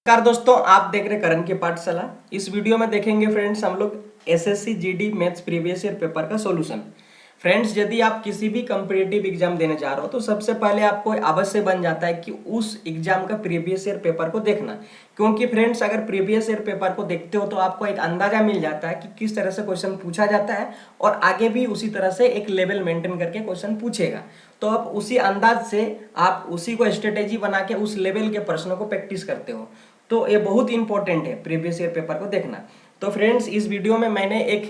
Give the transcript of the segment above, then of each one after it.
नमस्कार दोस्तों, आप देख रहे करण की पाठशाला। इस वीडियो में देखेंगे फ्रेंड्स हम लोग SSC GD maths previous year paper का सॉल्यूशन। फ्रेंड्स, यदि आप किसी भी कॉम्पिटिटिव एग्जाम देने जा रहे हो तो सबसे पहले आपको अवश्य बन जाता है कि उस एग्जाम का प्रीवियस ईयर पेपर को देखना। क्योंकि फ्रेंड्स, अगर प्रीवियस ईयर पेपर को देखते हो तो आपको एक अंदाजा मिल जाता है कि किस तरह से क्वेश्चन पूछा जाता है और आगे भी उसी तरह से एक लेवल मेंटेन करके क्वेश्चन पूछेगा। तो आप उसी अंदाज से आप उसी को स्ट्रेटेजी बना के उस लेवल के प्रश्नों को प्रैक्टिस करते हो। तो ये बहुत इंपॉर्टेंट है प्रीवियस ईयर पेपर को देखना। तो फ्रेंड्स, इस वीडियो में मैंने एक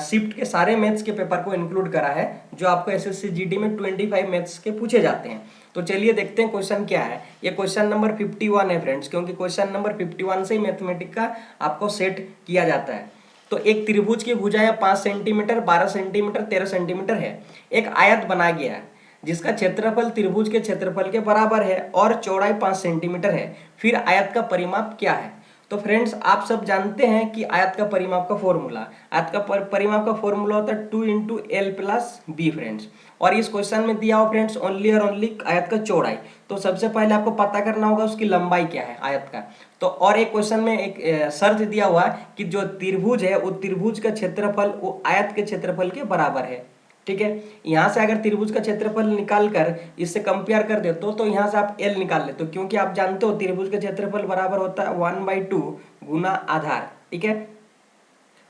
शिफ्ट के सारे मैथ्स के पेपर को इंक्लूड करा है जो आपको एसएससी जीडी में 25 मैथ्स के पूछे जाते हैं। तो चलिए देखते हैं क्वेश्चन क्या है। ये क्वेश्चन नंबर 51 है फ्रेंड्स, क्योंकि क्वेश्चन नंबर 51 से ही मैथमेटिक का आपको सेट किया जाता है। तो एक त्रिभुज की भुजाएं 5 सेंटीमीटर, 12 सेंटीमीटर, 13 सेंटीमीटर है। एक आयत बना गया है जिसका क्षेत्रफल त्रिभुज के क्षेत्रफल के बराबर है और चौड़ाई 5 सेंटीमीटर है। फिर आयत का परिमाप क्या है? तो फ्रेंड्स, आप सब जानते हैं कि आयत का परिमाप का फॉर्मूला, आयत का परिमाप का फॉर्मूला होता है 2 into L plus be friends. और इस क्वेश्चन में दिया हुआ फ्रेंड्स ओनली और ओनली आयत का चौड़ाई। तो सबसे पहले आपको पता करना होगा उसकी लंबाई क्या है आयत का। तो और एक क्वेश्चन में एक शर्त दिया हुआ है कि जो त्रिभुज है वो त्रिभुज का क्षेत्रफल वो आयत के क्षेत्रफल के बराबर है। ठीक है, यहां से अगर त्रिभुज का क्षेत्रफल निकाल कर इससे कंपेयर कर देते हो तो यहां से आप एल निकाल लेते हो, क्योंकि आप जानते हो त्रिभुज का क्षेत्रफल बराबर होता है 1/2 गुना आधार। ठीक है,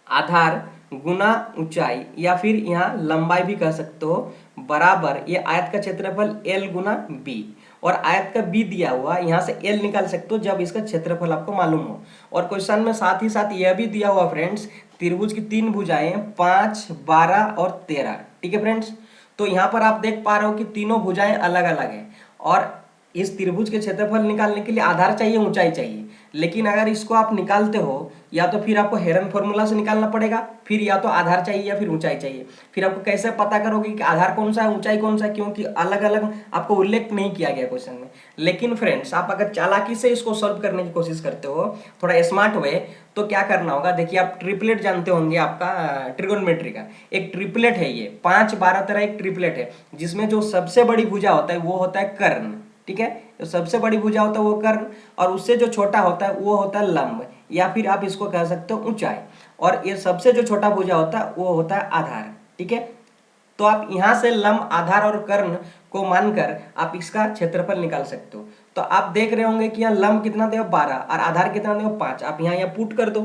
आधार गुना ऊंचाई या फिर यहाँ लंबाई भी कह सकते हो, बराबर ये आयत का क्षेत्रफल एल गुना बी। और आयत का बी दिया हुआ, यहाँ से एल निकाल सकते हो जब इसका क्षेत्रफल आपको मालूम हो। और क्वेश्चन में साथ ही साथ यह भी दिया हुआ फ्रेंड्स, त्रिभुज की 3 भुजाएं 5, 12 और 13। ठीक है फ्रेंड्स, तो यहाँ पर आप देख पा रहे हो कि तीनों भुजाएं अलग अलग हैं और इस त्रिभुज के क्षेत्रफल निकालने के लिए आधार चाहिए, ऊंचाई चाहिए। लेकिन अगर इसको आप निकालते हो या तो फिर आपको हेरन फॉर्मूला से निकालना पड़ेगा, फिर या तो आधार चाहिए या फिर ऊंचाई चाहिए। फिर आपको कैसे पता करोगे कि आधार कौन सा है, ऊंचाई कौन सा है, क्योंकि अलग अलग आपको उल्लेख नहीं किया गया क्वेश्चन में। लेकिन फ्रेंड्स, आप अगर चालाकी से इसको सॉल्व करने की कोशिश करते हो, थोड़ा स्मार्ट वे, तो क्या करना होगा, देखिए आप ट्रिपलेट जानते होंगे, आपका ट्रिगोनोमेट्री का एक ट्रिपलेट है ये 5, 12, 13 एक ट्रिपलेट है जिसमें जो सबसे बड़ी भुजा होता है वो होता है कर्ण। ठीक है, तो सबसे बड़ी भुजा होता है वो कर्ण और उससे जो छोटा होता है वो होता है लंब, या फिर आप इसको कह सकते हो ऊंचाई। और ये सबसे जो छोटा भुजा होता है वो होता है आधार। ठीक है, तो आप यहां से लंब, आधार और कर्ण को मानकर आप इसका क्षेत्रफल निकाल सकते हो। तो आप देख रहे होंगे कि यहाँ लंब कितना देगा 12 और आधार कितना देगा 5। आप यहाँ पुट कर दो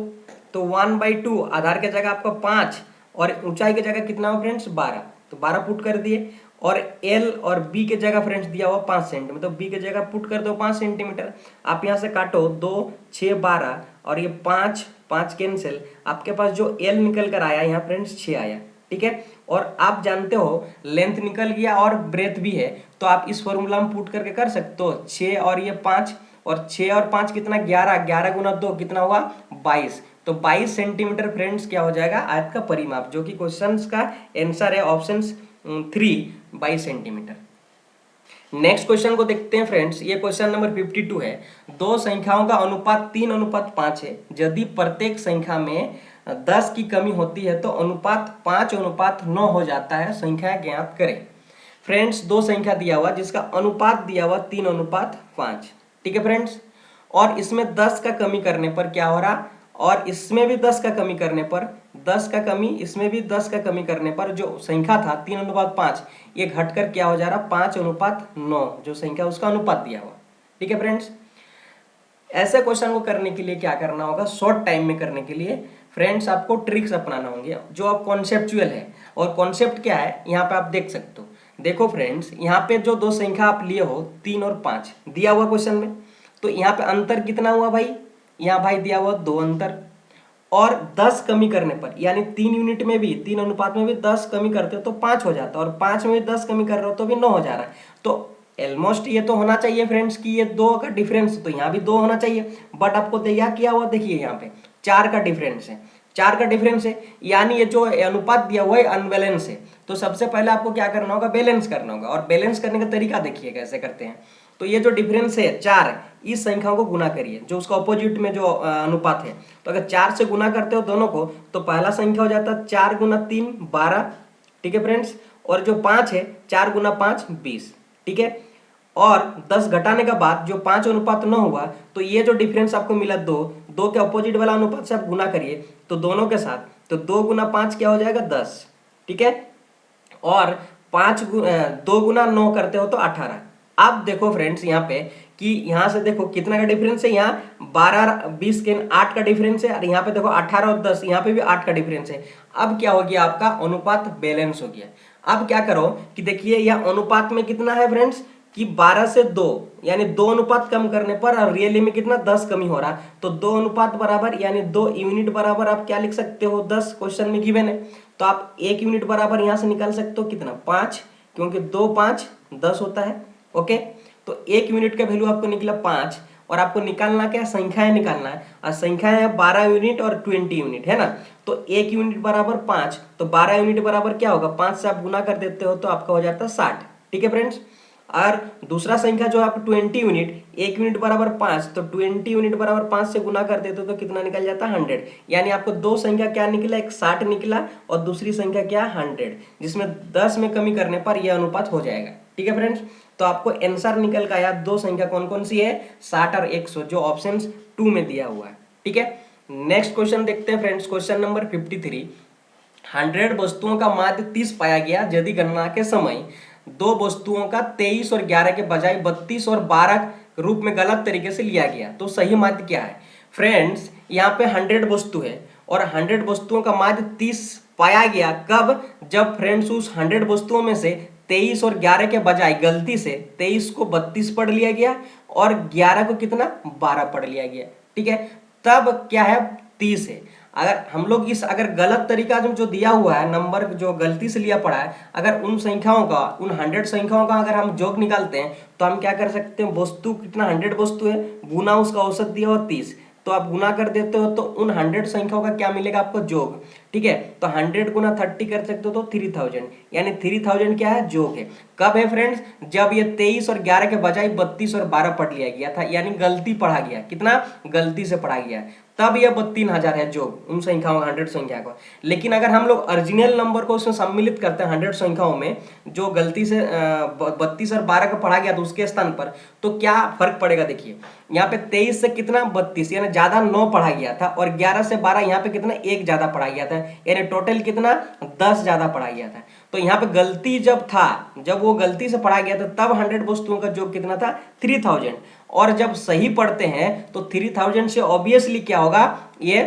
तो 1/2 आधार के जगह आपका 5 और ऊंचाई के जगह कितना हो फ्रेंड्स 12, तो 12 पुट कर दिए। और एल और बी के जगह फ्रेंड्स दिया हुआ 5 सेंटीमीटर, तो बी के जगह पुट कर दो 5 सेंटीमीटर। आप यहाँ से काटो 2, 6, 12 और ये 5, 5 कैंसिल, आपके पास जो एल निकल कर आया यहाँ फ्रेंड्स 6 आया। ठीक है, और आप जानते हो लेंथ निकल गया और ब्रेथ भी है, तो आप इस फॉर्मूला में पुट करके कर सकते हो 6 और ये 5, और 6 और 5 कितना 11, 11 गुना 2 कितना हुआ 22। तो 22 सेंटीमीटर फ्रेंड्स क्या हो जाएगा आयत का परिमाप, जो कि क्वेश्चन का आंसर है ऑप्शन 3, 22 सेंटीमीटर। नेक्स्ट क्वेश्चन को देखते हैं फ्रेंड्स, ये क्वेश्चन नंबर 52 है। दो संख्याओं का अनुपात 3:5 है। यदि प्रत्येक संख्या में 10 की कमी होती है तो अनुपात 5:9 हो जाता है। संख्या ज्ञात करें। फ्रेंड्स, दो संख्या दिया हुआ जिसका अनुपात दिया हुआ 3:5। ठीक है फ्रेंड्स, और इसमें 10 का कमी करने पर क्या हो रहा, और इसमें भी 10 का कमी करने पर 10 का कमी, इसमें भी 10 का कमी करने पर जो संख्या था 3:5 ये घटकर क्या हो जा रहा 5:9, जो संख्या उसका अनुपात दिया हुआ। ठीक है फ्रेंड्स, ऐसे क्वेश्चन को करने के लिए क्या करना होगा, शॉर्ट टाइम में करने के लिए फ्रेंड्स आपको ट्रिक्स अपनाना होंगे जो अब कॉन्सेप्चुअल है। और कॉन्सेप्ट क्या है यहाँ पे आप देख सकते हो। देखो फ्रेंड्स, यहाँ पे जो दो संख्या आप लिए हो 3 और 5 दिया हुआ क्वेश्चन में, तो यहाँ पे अंतर कितना हुआ भाई, यहाँ भाई दिया हुआ 2 अंतर। और 10 कमी करने पर, यानी 3 यूनिट में भी, 3 अनुपात में भी 10 कमी करते हो तो 5 हो जाता है, और 5 में भी 10 कमी कर रहे हो तो भी 9 हो जा रहा है। तो ऑलमोस्ट ये तो होना चाहिए फ्रेंड्स कि ये 2 का डिफरेंस, तो यहाँ भी 2 होना चाहिए। बट आपको तैयार किया हुआ देखिए यहाँ पे 4 का डिफरेंस है, 4 का डिफरेंस है, यानी ये जो अनुपात दिया हुआ है अनबैलेंस है। तो सबसे पहले आपको क्या करना होगा, बैलेंस करना होगा। और बैलेंस करने का तरीका देखिए कैसे करते हैं। तो ये जो डिफरेंस है 4, इस संख्या को गुना करिए जो उसका ऑपोजिट में जो अनुपात है। तो अगर 4 से गुना करते हो दोनों को तो पहला संख्या हो जाता है 4 गुना 3 12। ठीक है फ्रेंड्स, और जो 5 है 4 गुना 5 20। ठीक है, और 10 घटाने के बाद जो 5:9 हुआ, तो ये जो डिफरेंस आपको मिला दो, दो के अपोजिट वाला अनुपात से आप गुना करिए तो दोनों के साथ, तो 2 × 5 क्या हो जाएगा 10, ठीक है। और 2 × 9 करते हो तो 18। अब देखो फ्रेंड्स यहाँ पे कि यहाँ से देखो कितना का डिफरेंस है, यहाँ 12 20 के 8 का डिफरेंस है, और यहाँ पे देखो 18 और 10, यहाँ पे भी 8 का डिफरेंस है। अब क्या हो गया, आपका अनुपात बैलेंस हो गया। अब क्या करो कि देखिए यह अनुपात में कितना है फ्रेंड्स कि 12 से 2, यानी 2 अनुपात कम करने पर और रियली में कितना 10 कमी हो रहा, तो 2 अनुपात बराबर यानी 2 यूनिट बराबर आप क्या लिख सकते हो 10, क्वेश्चन में गिवन है। तो आप 1 यूनिट बराबर यहां से निकाल सकते हो कितना 5, क्योंकि 2 5 10 होता है। ओके, तो 1 यूनिट का वैल्यू आपको निकला 5, और आपको निकालना क्या, संख्याएं निकालना है, और संख्याएं है 12 यूनिट और 20 यूनिट, है ना। तो 1 यूनिट बराबर 5, तो 12 यूनिट बराबर क्या होगा, 5 से आप गुना कर देते हो तो आपका हो जाता है 60, ठीक है फ्रेंड्स। और दूसरा संख्या जो आप 20 यूनिट, 1 यूनिट बराबर 5, तो 20 यूनिट बराबर 5 से गुना कर देते हो तो कितना निकल जाता है 100। यानी आपको दो संख्या क्या निकला, एक 60 निकला और दूसरी संख्या क्या 100, जिसमें 10 में कमी करने पर यह अनुपात हो जाएगा, ठीक है फ्रेंड्स। तो आपको आंसर निकल का आया, दो संख्या कौन कौन सी है, 60 और 100, जो ऑप्शन 2 में दिया हुआ है, ठीक है। नेक्स्ट क्वेश्चन देखते हैं फ्रेंड्स, क्वेश्चन नंबर 53। 100 वस्तुओं का माध्य 30 पाया गया यदि गणना के समय दो वस्तुओं का 23 और 11 के बजाय 32 और 12 रूप में गलत तरीके से लिया गया, तो सही माध्य क्या है। फ्रेंड्स यहाँ पे 100 वस्तु है और 100 वस्तुओं का माध्य 30 पाया गया, कब, जब फ्रेंड्स उस 100 वस्तुओं में से 23 और 11 के बजाय गलती से 23 को 32 पढ़ लिया गया और 11 को कितना 12 पढ़ लिया गया, ठीक है। तब क्या है 30 है। अगर हम लोग इस अगर गलत तरीका जो दिया हुआ है, नंबर जो गलती से लिया पड़ा है, अगर उन संख्याओं का, उन 100 संख्याओं का अगर हम योग निकालते हैं तो हम क्या कर सकते हैं, वस्तु कितना 100 वस्तु है गुना उसका औसत दिया हुआ 30, तो आप गुना कर देते हो तो उन 100 संख्याओं का क्या मिलेगा आपको योग, ठीक है। तो 100 × 30 कर सकते हो तो 3000, यानी 3000 क्या है योग है। कब है फ्रेंड्स, जब ये 23 और 11 के बजाय 32 और 12 पढ़ लिया गया था, यानी गलती पढ़ा गया, कितना गलती से पढ़ा गया, तब यह 32,000 है जो उन संख्याओं 100 संख्या को। लेकिन अगर हम लोग ओरिजिनल नंबर को उसमें सम्मिलित करते हैं 100 संख्याओं में, जो गलती से 32 और 12 का पढ़ा गया तो उसके स्थान पर, तो क्या फर्क पड़ेगा, देखिए यहाँ पे 23 से कितना 32, यानी ज्यादा 9 पढ़ा गया था, और 11 से 12 यहाँ पे कितना 1 ज्यादा पढ़ा गया था, यानी टोटल कितना 10 ज्यादा पढ़ा गया था। तो यहाँ पे गलती जब था, जब वो गलती से पढ़ा गया था, तब 100 वस्तुओं का योग कितना था 3000, और जब सही पढ़ते हैं तो 3000 से ऑब्वियसली क्या होगा, ये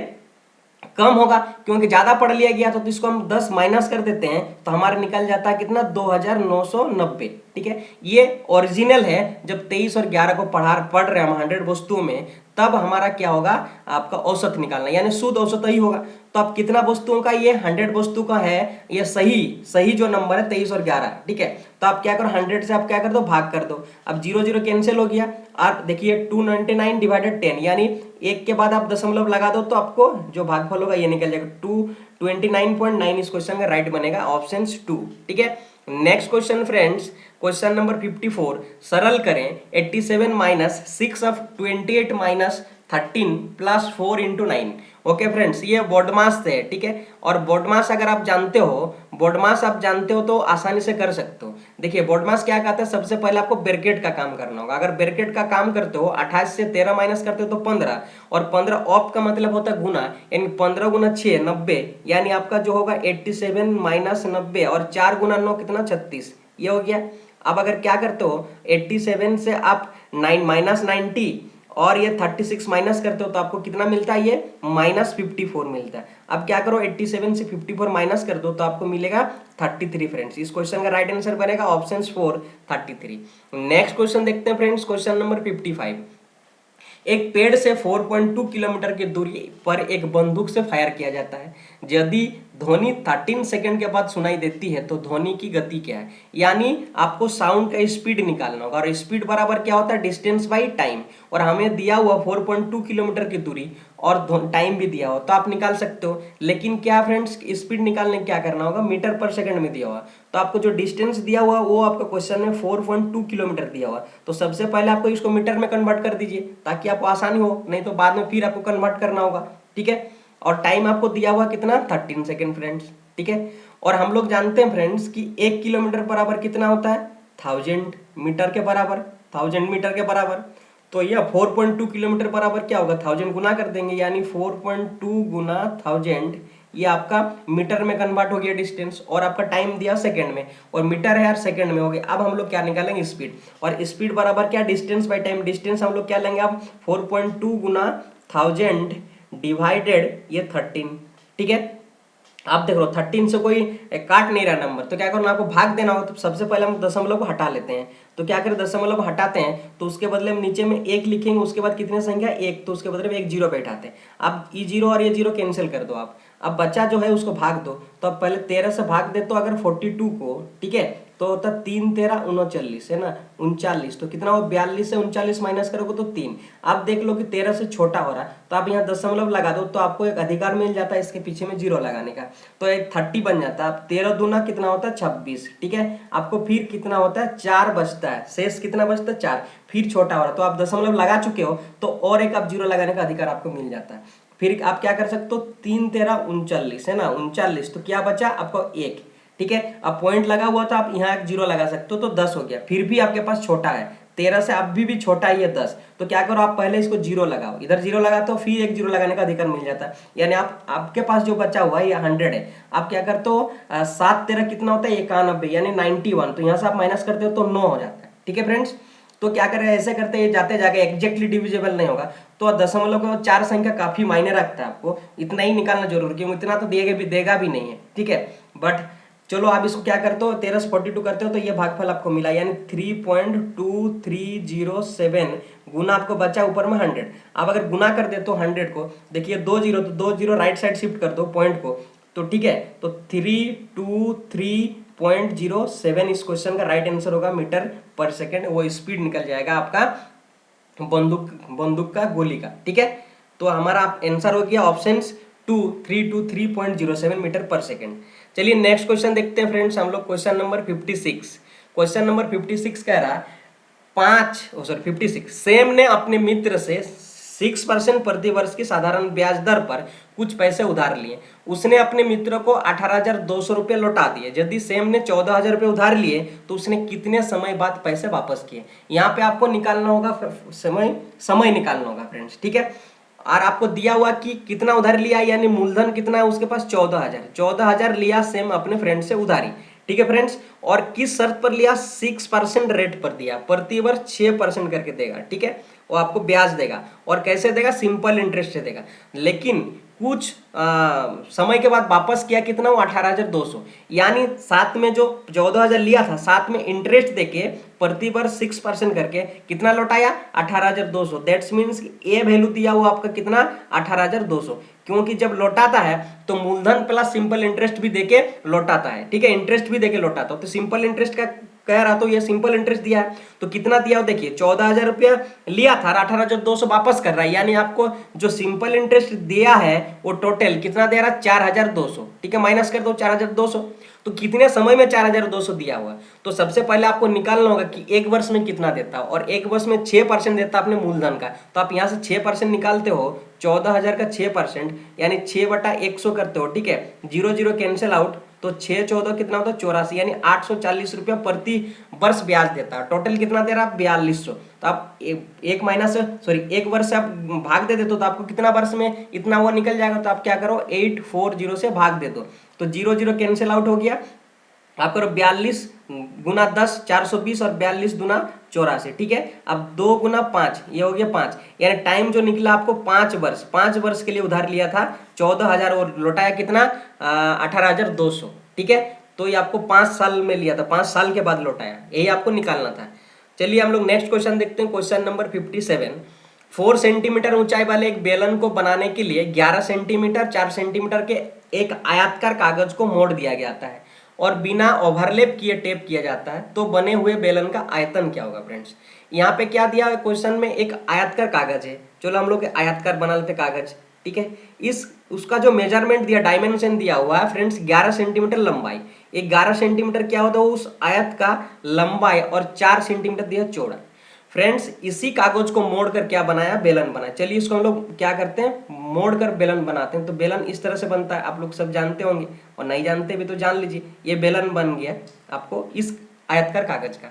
कम होगा, क्योंकि ज्यादा पढ़ लिया गया तो इसको हम 10 माइनस कर देते हैं तो हमारा निकल जाता है कितना 2990, ठीक है। ये ओरिजिनल है, जब 23 और 11 को पढ़ रहे हैं हम 100 वस्तुओं में, तब हमारा क्या होगा, आपका औसत निकालना, यानी शुद्ध औसत ही होगा। तो अब कितना वस्तुओं का, ये 100 वस्तु का है, ये सही जो नंबर है 23 और 11, ठीक है। तो आप क्या करो 100 से आप क्या कर दो भाग कर दो, अब 0 0 कैंसिल हो गया, और देखिए 299 / 10, यानी एक के बाद आप दशमलव लगा दो तो आपको जो भागफल होगा ये निकल जाएगा 229.9। इस क्वेश्चन का राइट बनेगा ऑप्शन 2, ठीक है। Next question friends, question number 54, सरल करें 87 - 6 of 28 - 13 + 4 × 9। ओके फ्रेंड्स, ये बोडमास है, ठीक है। और बोडमास अगर आप जानते हो, बोडमास आप जानते हो तो आसानी से कर सकते हो। देखिए बोडमास क्या कहता है, सबसे पहले आपको ब्रैकेट का काम करना होगा। अगर ब्रैकेट का काम करते हो, 28 से 13 माइनस करते हो तो 15, और 15 ऑफ का मतलब होता है गुना, यानी 15 × 6 90, यानी आपका जो होगा 87 - 90, और 4 × 9 कितना 36, ये हो गया। अब अगर क्या करते हो 87 से आप 9 - 90 और ये 36 माइनस करते हो तो आपको कितना मिलता है, ये -54 मिलता है। अब क्या करो 87 से 54 माइनस कर दो तो आपको मिलेगा 33 फ्रेंड्स। इस क्वेश्चन का राइट आंसर बनेगा ऑप्शन 4 33। नेक्स्ट क्वेश्चन देखते हैं फ्रेंड्स, क्वेश्चन नंबर 55। एक पेड़ से 4.2 किलोमीटर की दूरी पर एक बंदूक से फायर किया जाता है, यदि ध्वनि 13 सेकंड के बाद सुनाई देती है तो ध्वनि की गति क्या है। यानी आपको साउंड का स्पीड निकालना होगा, और स्पीड बराबर क्या होता है डिस्टेंस बाई टाइम, और हमें दिया हुआ 4.2 किलोमीटर की दूरी और टाइम भी दिया हो तो आप निकाल सकते हो। लेकिन क्या फ्रेंड्स, स्पीड निकालने क्या करना होगा, मीटर पर सेकंड में दिया हुआ, तो आपको जो डिस्टेंस दिया हुआ वो आपका क्वेश्चन में 4.2 किलोमीटर दिया हुआ, तो सबसे पहले आपको इसको मीटर में कन्वर्ट कर दीजिए ताकि आपको आसानी हो, नहीं तो बाद में फिर आपको कन्वर्ट करना होगा, ठीक है। और टाइम आपको दिया हुआ कितना 13 सेकेंड फ्रेंड्स, ठीक है। और हम लोग जानते हैं फ्रेंड्स कि 1 किलोमीटर बराबर कितना होता है 1000 मीटर के बराबर, 1000 मीटर के बराबर। तो यह 4.2 किलोमीटर बराबर क्या होगा, 1000 गुना कर देंगे, यानी 4.2 गुना 1000, ये आपका मीटर में कन्वर्ट हो गया डिस्टेंस, और आपका टाइम दिया सेकंड में, और मीटर है यार सेकंड में हो गया। अब हम लोग क्या निकालेंगे, स्पीड, और स्पीड बराबर क्या, डिस्टेंस बाय टाइम। डिस्टेंस हम लोग क्या लेंगे अब, 4.2 गुना 1000 डिवाइडेड ये 13, ठीक है। आप देख लो 13 से कोई काट नहीं रहा नंबर, तो क्या करना, आपको भाग देना होगा। तो सबसे पहले हम दशमलव को हटा लेते हैं। तो क्या करें, दशमलव हटाते हैं तो उसके बदले हम नीचे में एक लिखेंगे, उसके बाद कितनी संख्या, एक, तो उसके बदले में एक जीरो बैठाते हैं। अब ये जीरो और ये जीरो कैंसिल कर दो आप। अब बच्चा जो है उसको भाग दो। तो अब पहले 13 से भाग दे, तो अगर 42 को, ठीक है, तो होता 3 13 39 है ना, 39, तो कितना हो, 42 से 39 माइनस करोगे तो 3। आप देख लो कि 13 से छोटा हो रहा है, तो आप यहाँ दशमलव लगा दो, तो आपको एक अधिकार मिल जाता है इसके पीछे में जीरो लगाने का, तो एक 30 बन जाता है। अब 13 दूना कितना होता है, 26, ठीक है। आपको फिर कितना होता है, 4 बचता है, शेष कितना बचता है, 4, फिर छोटा हो रहा है, तो आप दशमलव लगा चुके हो, तो और एक आप जीरो लगाने का अधिकार आपको मिल जाता है। फिर आप क्या कर सकते हो, 3 13 39 है ना, 39, तो क्या बचा आपको, एक, ठीक है। अब पॉइंट लगा हुआ था, आप यहाँ एक जीरो लगा सकते हो, तो 10 हो गया। फिर भी आपके पास छोटा है, 13 से अभी भी छोटा ही है 10, तो क्या करो, आप पहले इसको जीरो लगाओ, इधर जीरो लगाते हो, फिर एक जीरो लगाने का अधिकार मिल जाता है, यानी आपके पास जो बचा हुआ है ये 100 है। आप क्या करते हो, 7 13 कितना होता है, 91, यानी 91, तो यहाँ से आप माइनस करते हो तो 9 हो जाता है, ठीक है फ्रेंड्स। तो क्या करें, ऐसे करते हैं, जाते जाके एग्जैक्टली डिविजिबल नहीं होगा, तो दशमलव का 4 संख्या काफी मायने रखता है, आपको इतना ही निकालना जरूर, क्योंकि इतना तो देगा भी नहीं है, ठीक है। बट चलो आप इसको क्या करते हो, 13 से 42 करते हो, तो ये भागफल आपको मिला, यानी 3.2307 गुना आपको बचा ऊपर में 100। आप अगर गुना कर दे तो 100 को, देखिए 2 जीरो, तो 2 जीरो राइट साइड शिफ्ट कर दो पॉइंट को, तो ठीक है, तो 323.07 इस क्वेश्चन का राइट आंसर होगा मीटर पर सेकेंड। वो स्पीड निकल जाएगा आपका बंदूक का गोली का, ठीक है। तो हमारा आंसर हो गया ऑप्शन 2, 323.07 मीटर पर सेकेंड। चलिए नेक्स्ट क्वेश्चन देखते हैं फ्रेंड्स, हम लोग क्वेश्चन नंबर 56। क्वेश्चन नंबर 56 कह रहा है 56, सेम ने अपने मित्र से 6% प्रति वर्ष की साधारण ब्याज दर पर कुछ पैसे उधार लिए। उसने अपने मित्र को 18,200 रुपये लौटा दिए। यदि सेम ने 14,000 रुपये उधार लिए तो उसने कितने समय बाद पैसे वापस किए। यहाँ पे आपको निकालना होगा समय निकालना होगा फ्रेंड्स, ठीक है। और आपको दिया हुआ कि कितना उधार लिया, यानी मूलधन कितना है उसके पास, 14,000 लिया सेम अपने फ्रेंड से उधारी, ठीक है फ्रेंड्स। और किस शर्त पर लिया, 6% रेट पर दिया, प्रति वर्ष 6% करके देगा, ठीक है। वो आपको ब्याज देगा, और कैसे देगा, सिंपल इंटरेस्ट से देगा। लेकिन कुछ समय के बाद वापस किया कितना, वो 18,200, यानी साथ में जो 14,000 लिया था, साथ में इंटरेस्ट देके प्रति वर्ष 6% करके कितना लौटाया, 18,200। दैट्स मीन्स ए वैल्यू दिया हुआ आपका कितना, 18,200, क्योंकि जब लौटाता है तो मूलधन प्लस सिंपल इंटरेस्ट भी देके लौटाता है, ठीक है, इंटरेस्ट भी देके लौटाता है। तो सिंपल इंटरेस्ट का कह रहा, तो ये सिंपल इंटरेस्ट दिया है, तो कितना दिया हो देखिए, 14,000 रुपया लिया था, 18,200 वापस कर रहा है, यानी आपको जो सिंपल इंटरेस्ट दिया है वो टोटल कितना दे रहा है, 4,200, ठीक है। माइनस कर दो 4,200, तो कितने समय में 4,200 दिया हुआ। तो सबसे पहले आपको निकालना होगा कि एक वर्ष में कितना देता है, और एक वर्ष में 6% देता है अपने मूलधन का, तो आप यहाँ से 6% निकालते हो, 14,000 का 6%, यानी 6/100 करते हो, ठीक है। 0 0 कैंसिल आउट, तो 6 14 कितना होता है, 84, यानी 840 रुपया प्रति वर्ष ब्याज देता है। टोटल कितना दे रहा है, 4200। तो आप एक वर्ष से आप भाग दे देते हो, तो आपको कितना वर्ष में इतना वो निकल जाएगा। तो आप क्या करो, 840 से भाग दे दो, तो 0 0 कैंसिल आउट हो गया। आप करो 42 गुना 10, 420, और 42 गुना 84, ठीक है। अब 2 गुना 5, ये हो गया 5, यानी टाइम जो निकला आपको 5 वर्ष के लिए उधार लिया था 14,000, और लौटाया कितना, 18,200, ठीक है। तो ये आपको 5 साल में लिया था, 5 साल के बाद लौटाया, यही आपको निकालना था। चलिए हम लोग नेक्स्ट क्वेश्चन देखते हैं, क्वेश्चन नंबर 57। 4 सेंटीमीटर ऊंचाई वाले एक बेलन को बनाने के लिए 11 सेंटीमीटर 4 सेंटीमीटर के एक आयताकार कागज को मोड़ दिया जाता है और बिना ओवरलैप किए टेप किया जाता है, तो बने हुए बेलन का आयतन क्या होगा फ्रेंड्स। यहाँ पे क्या दिया है क्वेश्चन में, एक आयताकार कागज है, चलो हम लोग आयताकार बना लेते कागज, ठीक है। उसका जो मेजरमेंट दिया, डायमेंशन दिया हुआ है फ्रेंड्स 11 सेंटीमीटर लंबाई। 11 सेंटीमीटर क्या होता है, उस आयत का लंबाई, और 4 सेंटीमीटर दिया चौड़ा। फ्रेंड्स इसी कागज को मोड़ कर क्या बनाया, बेलन बनाया। चलिए इसको हम लोग क्या करते हैं, मोड़ कर बेलन बनाते हैं। तो बेलन इस तरह से बनता है, आप लोग सब जानते होंगे, और नहीं जानते भी तो जान लीजिए। ये बेलन बन गया आपको इस आयताकार कागज का,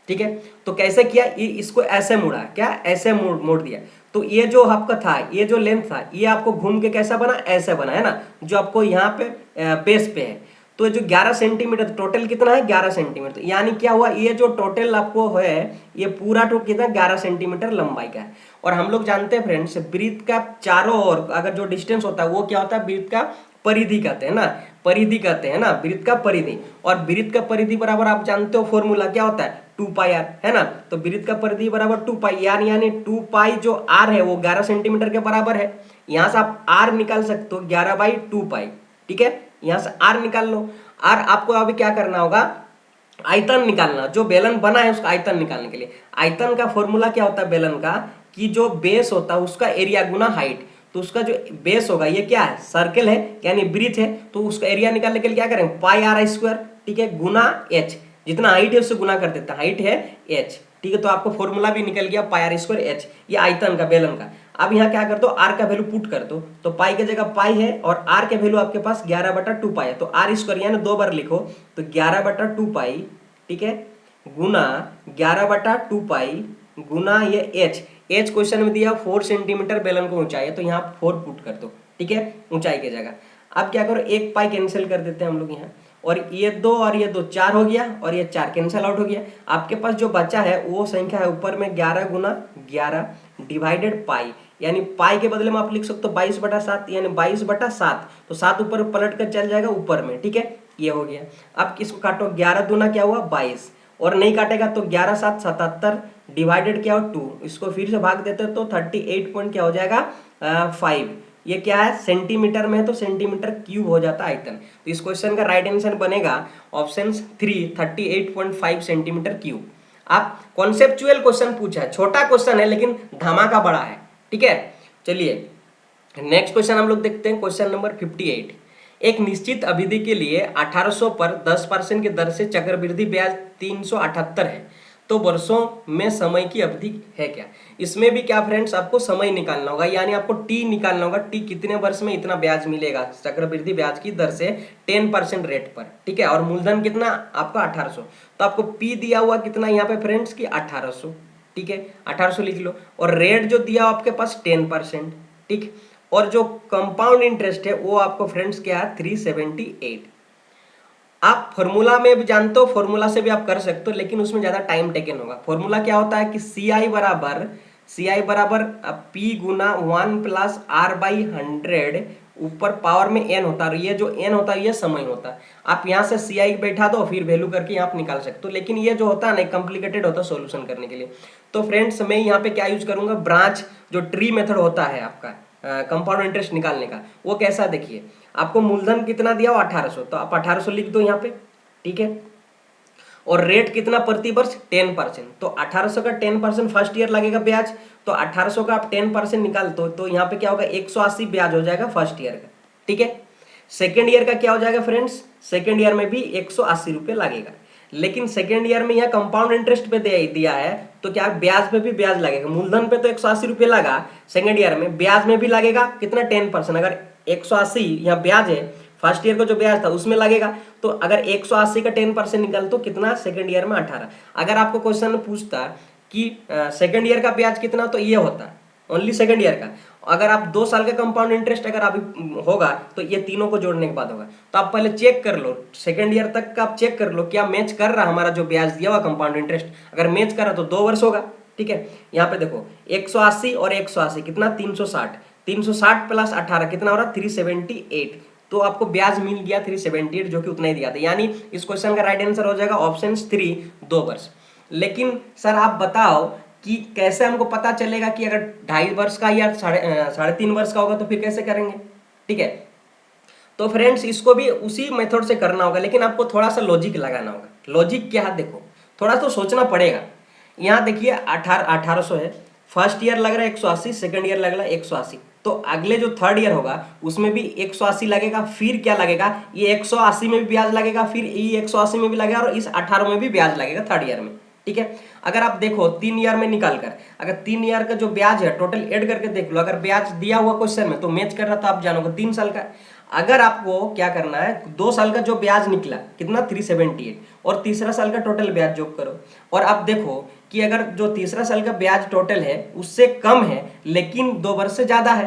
ठीक है। तो कैसे किया, ये इसको ऐसे मोड़ा, क्या ऐसे मोड़ दिया, तो ये जो आपका था, ये जो लेंथ था, ये आपको घूम के कैसा बना, ऐसे बना, है ना, जो आपको यहाँ पे बेस पे है। तो जो 11 सेंटीमीटर, टोटल कितना है 11 सेंटीमीटर, तो यानी क्या हुआ, ये जो टोटल आपको है ये पूरा तो कितना 11 सेंटीमीटर लंबाई का है। और हम लोग जानते हैं फ्रेंड्स, वृत्त का चारों ओर अगर जो डिस्टेंस होता है वो क्या होता है, वृत्त का परिधि कहते हैं ना, परिधि कहते हैं ना, वृत्त का परिधि। और वृत्त का परिधि बराबर आप जानते हो फॉर्मूला क्या होता है, 2 पाई आर, है ना। तो वृत्त का परिधि बराबर 2 पाई, यानी 2 पाई जो आर है वो 11 सेंटीमीटर के बराबर है। यहां से आप आर निकाल सकते हो 11/2 पाई, ठीक है। यहां से आर निकाल लो। आर आपको अभी क्या करना होगा, आयतन निकालना, जो बेलन बना है उसका आयतन निकालने के लिए। आयतन का फॉर्मूला क्या होता है बेलन का, कि जो बेस होता है उसका एरिया गुना हाइट। तो उसका जो बेस होगा, ये क्या है, सर्कल है यानी वृत्त है, तो उसका एरिया निकालने के लिए क्या करेंगे, πr², ठीक है, गुना h, जितना हाइट है उससे गुना कर देते हैं, हाइट है h, ठीक है। तो आपको फॉर्मूला भी निकल गया πr² h, ये आयतन का बेलन का। अब यहाँ क्या कर दो, आर का वैल्यू पुट कर दो, तो पाई की जगह पाई है और आर के वैल्यू आपके पास 11/2 पाई है, तो r² यानी 2 बार लिखो, तो 11/2 पाई, ठीक है, गुना 11/2 पाई गुना ये एच क्वेश्चन में दिया 4 सेंटीमीटर बेलन को ऊंचाई है, तो यहाँ 4 पुट कर दो, ठीक है, ऊंचाई की जगह। अब क्या करो, एक पाई कैंसिल कर देते हैं हम लोग यहाँ, और ये 2 और ये 2 4 हो गया, और ये 4 कैंसिल आउट हो गया। आपके पास जो बचा है वो संख्या है ऊपर में 11 गुना 11 डिवाइडेड पाई, यानी पाई के बदले में आप लिख सकते हो 22/7, यानी 22/7, तो 7 ऊपर पलट कर चल जाएगा ऊपर में, ठीक है, ये हो गया। अब किसको काटो, 11 दूना क्या हुआ 22, और नहीं काटेगा तो 11×7 77 डिवाइडेड क्या हो 2, इसको फिर से भाग देते तो 38 पॉइंट क्या हो जाएगा 5। ये क्या है, सेंटीमीटर में है तो सेंटीमीटर क्यूब हो जाता है आयतन। तो इस क्वेश्चन का राइट आंसर बनेगा ऑप्शन 3, 38.5 सेंटीमीटर क्यूब। आप कॉन्सेप्चुअल क्वेश्चन पूछा है, छोटा क्वेश्चन है लेकिन धमाका बड़ा है, ठीक है। चलिए नेक्स्ट क्वेश्चन हम लोग देखते हैं, क्वेश्चन नंबर 58। एक निश्चित अवधि के लिए 1800 पर 10% की दर से चक्रवृद्धि ब्याज 378 है, तो वर्षों में समय की अवधि है क्या। इसमें भी क्या फ्रेंड्स, आपको समय निकालना होगा, यानी आपको टी निकालना होगा, टी कितने वर्ष में इतना ब्याज मिलेगा चक्रवृद्धि ब्याज की दर से 10% रेट पर, ठीक है। और मूलधन कितना आपका 1800, तो आपको पी दिया हुआ कितना यहाँ पे फ्रेंड्स की 1800, ठीक है, 1800 लिख लो। और रेट जो दिया आपके पास 10%, ठीक। और जो कंपाउंड इंटरेस्ट है वो आपको फ्रेंड्स क्या है 378। आप फॉर्मूला में भी जानते हो, फॉर्मूला से भी आप कर सकते हो, लेकिन उसमें ज्यादा टाइम टेकन होगा। फॉर्मूला क्या होता है कि सी आई बराबर पी गुना 1 + r/100 ऊपर पावर में n होता है, और ये जो n होता है ये समय होता है। आप यहाँ से सी आई बैठा दो, फिर वैल्यू करके आप निकाल सकते हो, लेकिन ये जो होता है ना कॉम्प्लिकेटेड होता है सॉल्यूशन करने के लिए। तो फ्रेंड्स मैं यहाँ पे क्या यूज करूंगा, ब्रांच जो ट्री मेथड होता है आपका कंपाउंड इंटरेस्ट निकालने का, वो कैसा देखिए, आपको मूलधन कितना दिया हो 1800, तो आप 1800 लिख दो यहाँ पे, ठीक है। और रेट कितना प्रति वर्ष 10%, तो 1800 का 10% फर्स्ट ईयर लगेगा ब्याज, तो 1800 का आप 10% निकाल दो, तो यहाँ पे क्या होगा 180 ब्याज हो जाएगा फर्स्ट ईयर का, ठीक है। सेकेंड ईयर का क्या हो जाएगा फ्रेंड्स, सेकेंड ईयर में भी 180 रुपये लगेगा, लेकिन सेकेंड ईयर में यहाँ कंपाउंड इंटरेस्ट पे दिया है, तो क्या ब्याज पे भी ब्याज लगेगा। मूलधन पे तो 180 रुपये लगा, सेकेंड ईयर में ब्याज में भी लगेगा कितना 10%। अगर 180 यहाँ ब्याज है, फर्स्ट ईयर का जो ब्याज था उसमें लगेगा, तो अगर 180 का 10% निकाल तो कितना सेकेंड ईयर में 18। अगर आपको क्वेश्चन पूछता कि सेकेंड ईयर का ब्याज कितना, तो ये होता ओनली सेकेंड ईयर का। अगर आप 2 साल का कंपाउंड इंटरेस्ट अगर अभी होगा तो ये तीनों को जोड़ने के बाद होगा। तो आप पहले चेक कर लो, सेकेंड ईयर तक का आप चेक कर लो क्या मैच कर रहा हमारा जो ब्याज दिया हुआ कंपाउंड इंटरेस्ट। अगर मैच कर रहा तो 2 वर्ष होगा, ठीक है। यहाँ पे देखो 180 और 180 कितना 360, 360 + 18 कितना हो रहा 378, तो आपको ब्याज मिल गया 378, जो कि उतना ही दिया था। यानी इस क्वेश्चन का राइट आंसर हो जाएगा ऑप्शन 3, 2 वर्ष। लेकिन सर आप बताओ कि कैसे हमको पता चलेगा कि अगर 2.5 वर्ष का या 3.5 वर्ष का होगा तो फिर कैसे करेंगे, ठीक है। तो फ्रेंड्स इसको भी उसी मेथड से करना होगा, लेकिन आपको थोड़ा सा लॉजिक लगाना होगा। लॉजिक क्या है देखो, थोड़ा तो सोचना पड़ेगा। यहाँ देखिए 1800 है, फर्स्ट ईयर लग रहा है 180, सेकेंड ईयर लग रहा है 180, तो अगले जो थर्ड ईयर होगा उसमें भी 180 लगेगा, फिर क्या लगेगा ये 180 में भी ब्याज लगेगा, फिर ये 180 में भी लगेगा, और इस 18 में भी ब्याज लगेगा थर्ड ईयर में, ठीक है। अगर आप देखो 3 ईयर में निकाल कर, अगर 3 ईयर का जो ब्याज है टोटल ऐड करके देख लो, अगर ब्याज दिया हुआ क्वेश्चन में तो मैच कर रहा था आप जानोगे 3 साल का। अगर आपको क्या करना है, 2 साल का जो ब्याज निकला कितना 378, और तीसरा साल का टोटल ब्याज जोड़ करो, और अब देखो कि अगर जो तीसरा साल का ब्याज टोटल है उससे कम है लेकिन 2 वर्ष से ज्यादा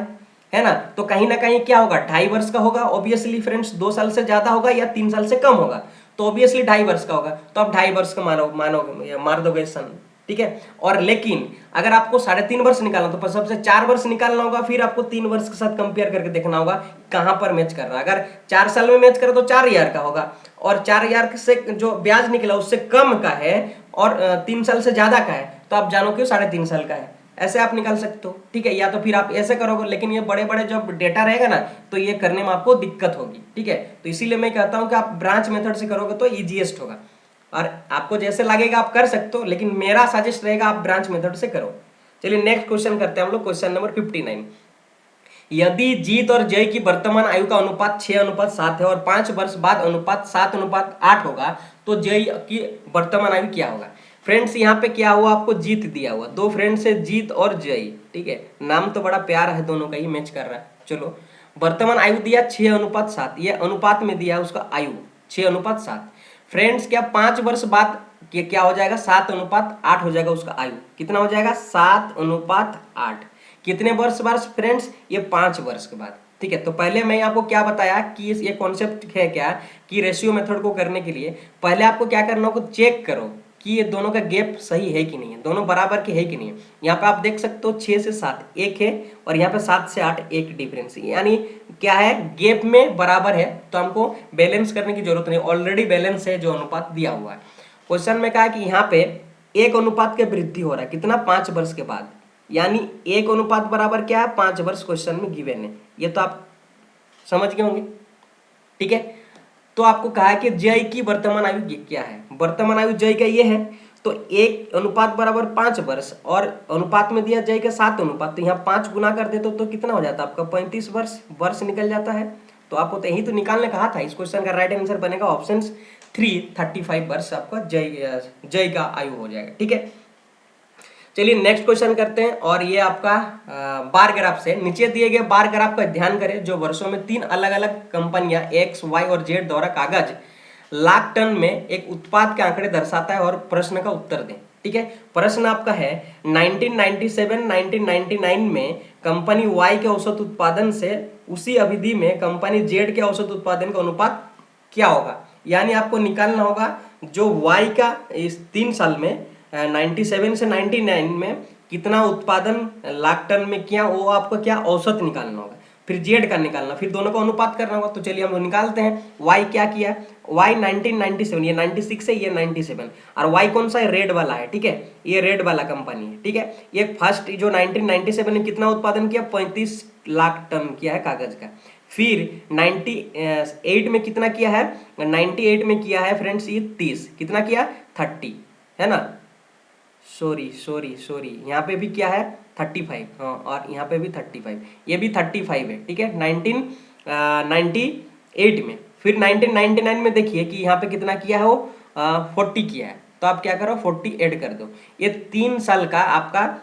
है ना, तो कहीं ना कहीं क्या होगा, 2.5 वर्ष का होगा ऑब्वियसली फ्रेंड्स, 2 साल से ज्यादा होगा या 3 साल से कम होगा, तो ऑब्वियसली 2.5 वर्ष का होगा, तो आप 2.5 वर्ष का मानोगे मार दोगे सन, ठीक है। और लेकिन अगर आपको 3.5 वर्ष निकालना तो सबसे 4 वर्ष निकालना होगा, फिर आपको 3 वर्ष के साथ कंपेयर करके देखना होगा कहां पर मैच कर रहा है। अगर 4 साल में मैच करे तो 4 हजार का होगा, और 4 हजार से जो ब्याज निकला उससे कम का है और 3 साल से ज्यादा का है, तो आप जानो कि 3.5 साल का है, ऐसे आप निकाल सकते हो, ठीक है। या तो फिर आप ऐसे करोगे, लेकिन ये बड़े बड़े जब डेटा रहेगा ना तो ये करने में आपको दिक्कत होगी, ठीक है। तो इसीलिए मैं कहता हूं कि आप ब्रांच मेथड से करोगे तो इजीएस्ट होगा, और आपको जैसे लगेगा आप कर सकते हो, लेकिन मेरा सजेस्ट रहेगा आप ब्रांच मेथड से करो। चलिए नेक्स्ट क्वेश्चन करते हैं हम लोग, क्वेश्चन नंबर 59। यदि जीत और जय की वर्तमान आयु का अनुपात 6:7 है और 5 वर्ष बाद अनुपात 7:8 होगा, तो जय की वर्तमान आयु क्या होगा। फ्रेंड्स यहाँ पे क्या हुआ, आपको जीत दिया हुआ, दो फ्रेंड्स है जीत और जय, ठीक है, नाम तो बड़ा प्यार है, दोनों का ही मैच कर रहा है। चलो वर्तमान आयु दिया 6:7, ये अनुपात में दिया है उसका आयु 6:7। फ्रेंड्स क्या 5 वर्ष बाद क्या हो जाएगा, 7:8 हो जाएगा उसका आयु, कितना हो जाएगा 7:8। कितने वर्ष बाद फ्रेंड्स, ये 5 वर्ष के बाद, ठीक है। तो पहले मैं आपको क्या बताया कि ये कॉन्सेप्ट है क्या, कि रेशियो मेथड को करने के लिए पहले आपको क्या करना होगा, चेक करो कि ये दोनों का गैप सही है कि नहीं है, दोनों बराबर के है कि नहीं है। यहाँ पे आप देख सकते हो 6 से 7 एक है, और यहाँ पे 7 से 8 एक डिफरेंस है, यानी क्या है, गैप में बराबर है, तो हमको बैलेंस करने की जरूरत नहीं, ऑलरेडी बैलेंस है जो अनुपात दिया हुआ है। क्वेश्चन में कहा कि यहाँ पे एक अनुपात के वृद्धि हो रहा है, कितना 5 वर्ष के बाद, यानी एक अनुपात बराबर क्या है 5 वर्ष, क्वेश्चन में गिवन है, ये तो आप समझ गए होंगे, ठीक है। तो आपको कहा है कि जय की वर्तमान आयु क्या है, वर्तमान आयु जय का ये है, तो एक अनुपात बराबर 5 वर्ष, और अनुपात में दिया जय का 7 अनुपात, तो यहाँ 5 गुना कर देते तो कितना हो जाता है आपका 35 वर्ष, वर्ष निकल जाता है। तो आपको तो यही तो निकालने कहा था, इस क्वेश्चन का राइट आंसर बनेगा ऑप्शन 3, 35 वर्ष आपका जय का आयु हो जाएगा, ठीक है। चलिए नेक्स्ट क्वेश्चन करते हैं, और ये आपका बार ग्राफ से, नीचे दिए गए बार ग्राफ का ध्यान करें, जो वर्षों में 3 अलग अलग कंपनियां एक्स वाई और जेड द्वारा कागज लाख टन में एक उत्पाद के आंकड़े दर्शाता है, और प्रश्न का उत्तर दें, ठीक है। प्रश्न आपका है 1997-1999 में कंपनी वाई के औसत उत्पादन से उसी अवधि में कंपनी जेड के औसत उत्पादन का अनुपात क्या होगा, यानी आपको निकालना होगा जो वाई का इस 3 साल में 97 से 99 में कितना उत्पादन लाख टन में किया, वो आपको क्या औसत निकालना होगा, फिर जेड का निकालना, फिर दोनों का अनुपात करना होगा। तो चलिए हम लोग निकालते हैं, वाई क्या किया, वाई 1997, ये 96 है, ये 97, और वाई कौन सा है, रेड वाला है, ठीक है, ये रेड वाला कंपनी है, ठीक है। ये फर्स्ट जो 1997 में कितना उत्पादन किया, 35 लाख टन किया है कागज का। फिर 98 में कितना किया है, 98 में किया है फ्रेंड्स ये 30, कितना किया 30, है ना, सॉरी यहाँ पे भी क्या है 35, हाँ, और यहाँ पे भी 35, ये भी 35 है, ठीक है। 1998 में, फिर 1999 में देखिए कि यहाँ पे कितना किया है, वो 40 किया है, तो आप क्या करो 40 ऐड कर दो। ये 3 साल का आपका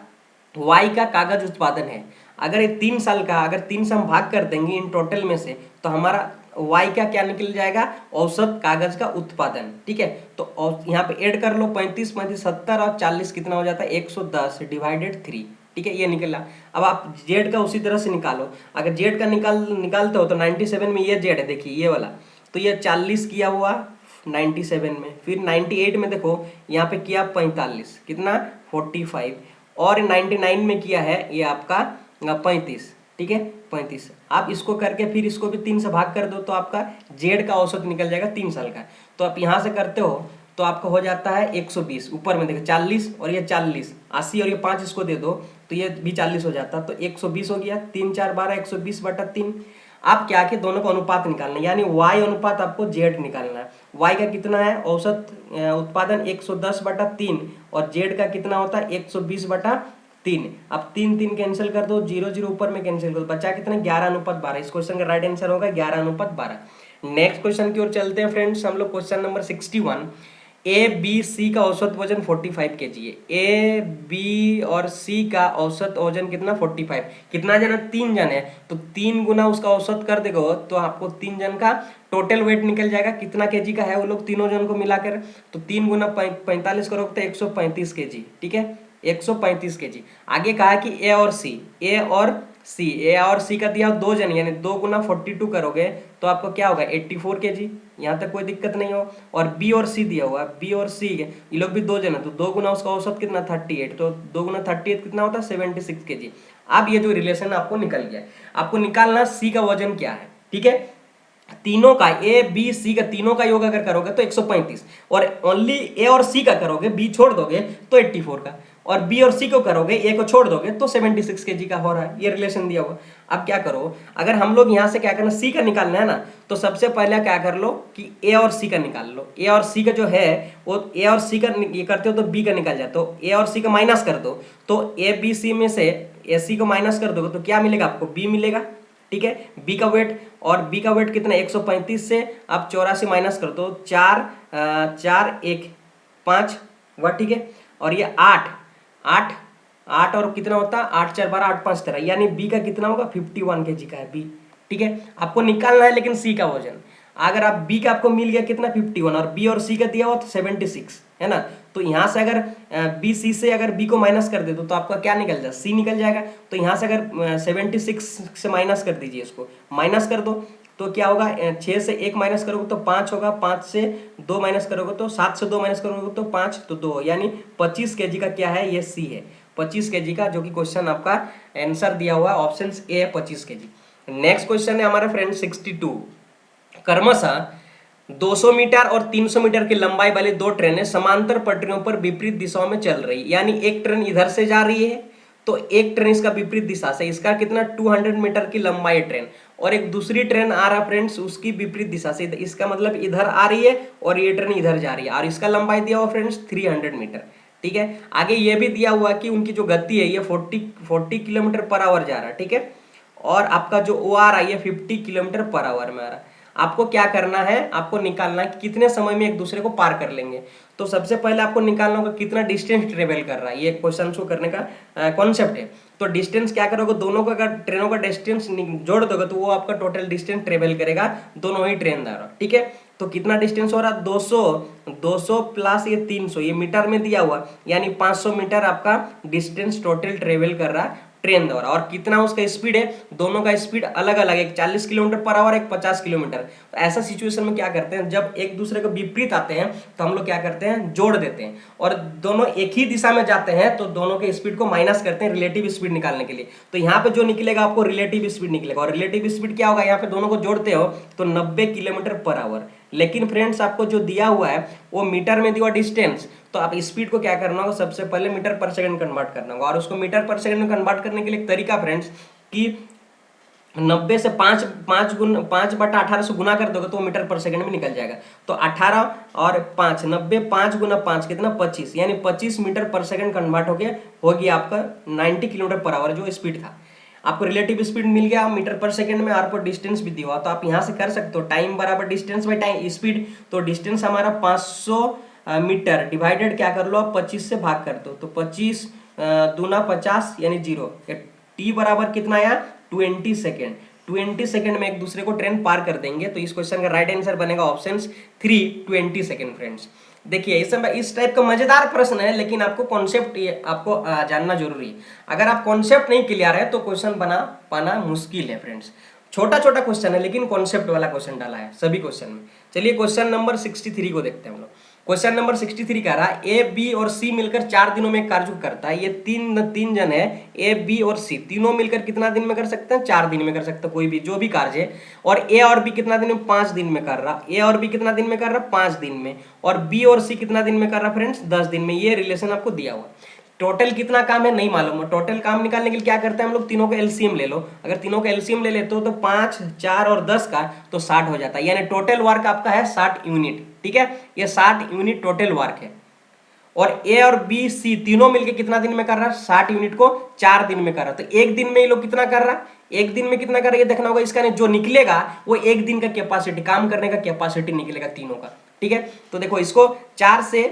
वाई का कागज उत्पादन है। अगर ये 3 साल का, अगर 3 से हम भाग कर देंगे इन टोटल में से, तो हमारा वाई का क्या निकल जाएगा, औसत कागज का उत्पादन, ठीक है। तो यहाँ पे ऐड कर लो 35 35 70 और 40 कितना हो जाता है 110 डिवाइडेड 3, ठीक है, ये निकला। अब आप जेड का उसी तरह से निकालो, अगर जेड का निकालते हो तो 97 में ये जेड है, देखिए ये वाला, तो ये 40 किया हुआ 97 में, फिर 98 में देखो यहाँ पे किया 45, कितना 45, और 99 में किया है ये आपका 35, ठीक है 35। आप इसको करके फिर इसको भी 3 से भाग कर दो, तो आपका जेड का औसत निकल जाएगा 3 साल का। तो आप यहाँ से करते हो तो आपका हो जाता है 120, ऊपर में देखो 40 और ये 40, 80 और ये 5 इसको दे दो तो ये भी 40 हो जाता, तो 120 हो गया, 3 4 12 120/3। आप क्या कि दोनों का अनुपात निकालना है, यानी y अनुपात आपको z निकालना है। y का कितना है औसत उत्पादन 110/3, और z का कितना होता है 120/3। अब 3 3 कैंसिल कर दो, 0 0 ऊपर में कैंसिल कर दो, बचा कितना 11:12। इस क्वेश्चन का राइट आंसर होगा 11:12। नेक्स्ट क्वेश्चन की ओर चलते हैं फ्रेंड्स हम लोग, question number 61। A B C का औसत वजन 45 केजी है। ए बी और सी का औसत वजन कितना 45। कितना जन है? 3 जन है, तो 3 गुना उसका औसत कर देगा तो आपको 3 जन का टोटल वेट निकल जाएगा। कितना केजी का है वो लोग तीनों जन को मिलाकर, तो 3 गुना 45 करोगे तो 135 केजी। ठीक है, 135 केजी। आगे कहा कि ए और सी, ए और सी का दिया 2 जन, यानी 2 गुना 42 करोगे तो आपको क्या होगा 84 केजी। यहाँ तक कोई दिक्कत नहीं हो। और बी और सी दिया हुआ है, बी और सी ये लोग भी 2 जन है, तो 2 गुना उसका औसत कितना 38, तो 2 गुना 38 कितना होता है 76 केजी। अब ये जो रिलेशन आपको निकल गया, आपको निकालना सी का वजन क्या है। ठीक है, तीनों का ए बी सी का तीनों का योग अगर करोगे तो 135, और ओनली ए और सी का करोगे, बी छोड़ दोगे तो 84 का, और बी और सी को करोगे ए को छोड़ दोगे तो 76 केजी का हो रहा है। ये रिलेशन दिया हुआ। अब क्या करो, अगर हम लोग यहाँ से क्या करना, सी का निकालना है ना, तो सबसे पहले क्या कर लो कि ए और सी का निकाल लो। ए और सी का जो है वो ए और सी का ये करते हो तो बी का निकाल जाए, तो ए और सी का माइनस कर दो, तो ए बी सी में से ए सी को माइनस कर दोगे तो क्या मिलेगा आपको, बी मिलेगा। ठीक है, बी का वेट, और बी का वेट कितना 135 से आप 84 माइनस कर दो, 4 1 5 हुआ। ठीक है, और ये 8 8 8 और कितना होता है 8 4 12 8 5 13, यानी बी का कितना होगा 51 केजी का है बी। ठीक है, आपको निकालना है लेकिन सी का वजन। अगर आप बी का आपको मिल गया कितना 51, और बी और सी का दिया हुआ तो 76 है ना, तो यहाँ से अगर बी सी से अगर बी को माइनस कर दे तो आपका क्या निकल जाए, सी निकल जाएगा। तो यहाँ से अगर 76 से माइनस कर दीजिए, इसको माइनस कर दो तो क्या होगा, 6 से 1 माइनस करोगे तो 5 होगा, 5 से 2 माइनस करोगे तो 7 से 2 माइनस करोगे तो 5, तो 2, यानी 25 केजी का क्या है, ये सी है 25 केजी का, जो कि क्वेश्चन आपका आंसर दिया हुआ है ऑप्शन ए है 25 केजी। नेक्स्ट क्वेश्चन है हमारा फ्रेंड 62। क्रमशः 200 मीटर और 300 मीटर की लंबाई वाली 2 ट्रेनें समांतर पटरियों पर विपरीत दिशाओं में चल रही, यानी एक ट्रेन इधर से जा रही है तो एक ट्रेन इसका विपरीत दिशा से, इसका कितना 200 मीटर की लंबाई ट्रेन, और एक दूसरी ट्रेन आ रहा फ्रेंड्स उसकी विपरीत दिशा से, इसका मतलब इधर आ रही है और ये ट्रेन इधर जा रही है, और इसका लंबाई दिया हुआ फ्रेंड्स 300 मीटर। ठीक है, आगे ये भी दिया हुआ कि उनकी जो गति है ये 40 किलोमीटर पर आवर जा रहा है। ठीक है, और आपका जो ओ आर आई है 50 किलोमीटर पर आवर में आ रहा है। आपको क्या करना है, आपको निकालना है कि कितने समय में एक दूसरे को पार कर लेंगे। तो सबसे पहले आपको निकालना होगा कितना डिस्टेंस ट्रेवल कर रहा है, ये क्वेश्चन को करने का कॉन्सेप्ट है। तो डिस्टेंस क्या करोगे, दोनों का अगर ट्रेनों का डिस्टेंस जोड़ दोगे तो वो आपका टोटल डिस्टेंस ट्रेवल करेगा दोनों ही ट्रेन द्वारा। ठीक है, तो कितना डिस्टेंस हो रहा है 200 प्लस ये 300, ये मीटर में दिया हुआ, यानी 500 मीटर आपका डिस्टेंस टोटल ट्रेवल कर रहा है ट्रेन द्वारा। और कितना उसका स्पीड है, दोनों का स्पीड अलग अलग है, एक 40 किलोमीटर पर आवर, एक 50 किलोमीटर। तो ऐसा सिचुएशन में क्या करते हैं, जब एक दूसरे के विपरीत आते हैं तो हम लोग क्या करते हैं, जोड़ देते हैं, और दोनों एक ही दिशा में जाते हैं तो दोनों के स्पीड को माइनस करते हैं रिलेटिव स्पीड निकालने के लिए। तो यहाँ पे जो निकलेगा आपको रिलेटिव स्पीड निकलेगा, और रिलेटिव स्पीड क्या होगा, यहाँ पे दोनों को जोड़ते हो तो 90 किलोमीटर पर आवर। लेकिन फ्रेंड्स आपको जो दिया हुआ है वो मीटर में दिया हुआ डिस्टेंस, तो आप स्पीड को क्या करना होगा, सबसे पहले मीटर पर सेकंड कन्वर्ट करना होगा, और उसको मीटर पर सेकंड में कन्वर्ट करने के लिए एक तरीका फ्रेंड्स कि 90 से 5/18 से गुना कर दोगे तो मीटर पर सेकंड में निकल जाएगा। तो 18 और 5 90, 5 गुना 5 कितना 25, यानी 25 मीटर पर सेकंड कन्वर्ट हो गया आपका 90 किलोमीटर पर आवर जो स्पीड था। आपको रिलेटिव स्पीड मिल गया मीटर पर सेकंड में, और पर डिस्टेंस भी दिया हुआ, तो आप यहाँ से कर सकते हो टाइम बराबर डिस्टेंस बाई टाइम स्पीड। तो डिस्टेंस हमारा 500 मीटर डिवाइडेड क्या कर लो आप 25 से भाग कर दो, तो 25 दूना 50 यानी 0। टी बराबर कितना आया 20 सेकेंड। 20 सेकेंड में एक दूसरे को ट्रेन पार कर देंगे, तो इस क्वेश्चन का राइट आंसर बनेगा ऑप्शन 3 20 सेकेंड। फ्रेंड्स देखिए इस टाइप का मजेदार प्रश्न है, लेकिन आपको कॉन्सेप्ट आपको जानना जरूरी है। अगर आप कॉन्सेप्ट नहीं क्लियर है तो क्वेश्चन बना पाना मुश्किल है फ्रेंड्स। छोटा छोटा क्वेश्चन है लेकिन कॉन्सेप्ट वाला क्वेश्चन डाला है सभी क्वेश्चन में। चलिए क्वेश्चन नंबर 63 को देखते हैं हम लोग। क्वेश्चन नंबर 63 कह रहा है ए बी और सी मिलकर 4 दिनों में कार्य करता है। ये तीन जन है, ए बी और सी तीनों मिलकर कितना दिन में कर सकते हैं, 4 दिन में कर सकते हैं कोई भी जो भी कार्य है। और ए और बी कितना दिन में, 5 दिन में कर रहा, ए और बी कितना दिन में कर रहा 5 दिन में, और बी और सी कितना दिन में कर रहा फ्रेंड्स 10 दिन में। ये रिलेशन आपको दिया हुआ। टोटल कितना काम है नहीं मालूम है, टोटल काम निकालने के लिए क्या करते हैं हम लोग, तीनों का एलसीएम ले लो। अगर तीनों का एलसीएम ले लेते हो तो 5 4 और 10 का तो 60 हो जाता है, यानी टोटल वर्क आपका है 60 यूनिट। ठीक है, ये 60 यूनिट टोटल वर्क है। और ए और बी सी तीनों मिलके कितना दिन में कर रहा है 60 यूनिट को 4 दिन में कर रहा है। तो एक दिन में ये लोग कितना कर रहा, एक दिन में कितना कर रहा है ये देखना होगा। इसका जो निकलेगा वो एक दिन का कैपेसिटी, काम करने का कैपेसिटी निकलेगा तीनों का। ठीक है, तो देखो इसको 4 से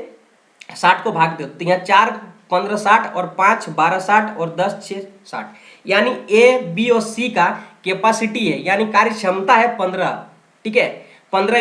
60 को भाग दो तो यहाँ 4 15 60 और 5 12 60 और 10 6 60, यानी ए बी और सी का कैपेसिटी है यानी कार्य क्षमता है 15। ठीक है, 15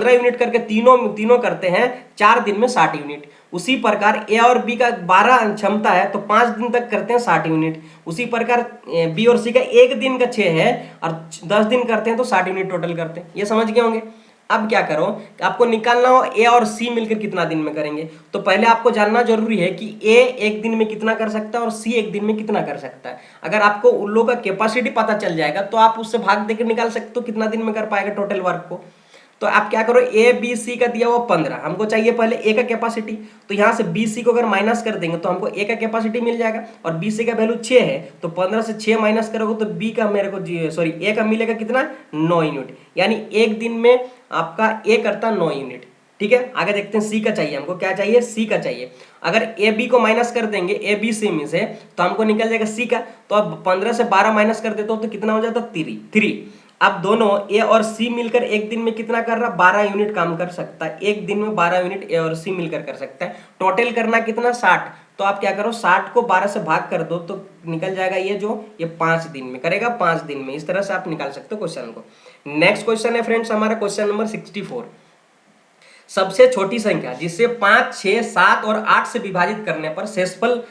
यूनिट करके तीनों तीनों करते हैं 4 दिन में 60 यूनिट। उसी प्रकार ए और बी का 12 क्षमता है तो 5 दिन तक करते हैं 60 यूनिट। उसी प्रकार बी और सी का एक दिन का 6 है और 10 दिन करते हैं तो 60 यूनिट टोटल करते हैं। ये समझ गए होंगे। अब क्या करो, आपको निकालना हो ए और सी मिलकर कितना दिन में करेंगे। तो पहले आपको जानना जरूरी है कि ए एक दिन में कितना कर सकता है और सी एक दिन में कितना कर सकता है। अगर आपको उन लोगों का कैपेसिटी पता चल जाएगा तो आप उससे भाग देकर निकाल सकते हो कितना दिन में कर पाएगा टोटल वर्क को। तो आप क्या करो, ए बी सी का दिया हुआ 15, हमको चाहिए पहले ए का कैपेसिटी, तो यहाँ से बी सी को अगर माइनस कर देंगे तो हमको ए का कैपेसिटी मिल जाएगा और बी सी का वैल्यू 6 है तो 15 से 6 माइनस करोगे तो बी का मेरे को सॉरी ए का मिलेगा कितना 9 यूनिट, यानी एक दिन में आपका ए करता 9 यूनिट। ठीक है, आगे देखते हैं सी का चाहिए, हमको क्या चाहिए सी का चाहिए। अगर ए बी को माइनस कर देंगे ए बी सी में से तो हमको निकल जाएगा सी का, तो अब 15 से 12 माइनस कर देते हो तो कितना हो जाता 3। अब दोनों ए और सी मिलकर एक दिन में कितना कर रहा 12 यूनिट काम कर सकता है। एक दिन में 12 यूनिट ए और सी मिलकर कर सकता है। टोटल करना कितना 60, तो आप क्या करो 60 को 12 से भाग कर दो तो निकल जाएगा ये 5 दिन में करेगा, 5 दिन में। इस तरह से आप निकाल सकते हो क्वेश्चन को। नेक्स्ट क्वेश्चन है फ्रेंड्स हमारा क्वेश्चन नंबर 64। सबसे छोटी संख्या जिसे 5 6 7 और 8 से विभाजित करने पर शेषफल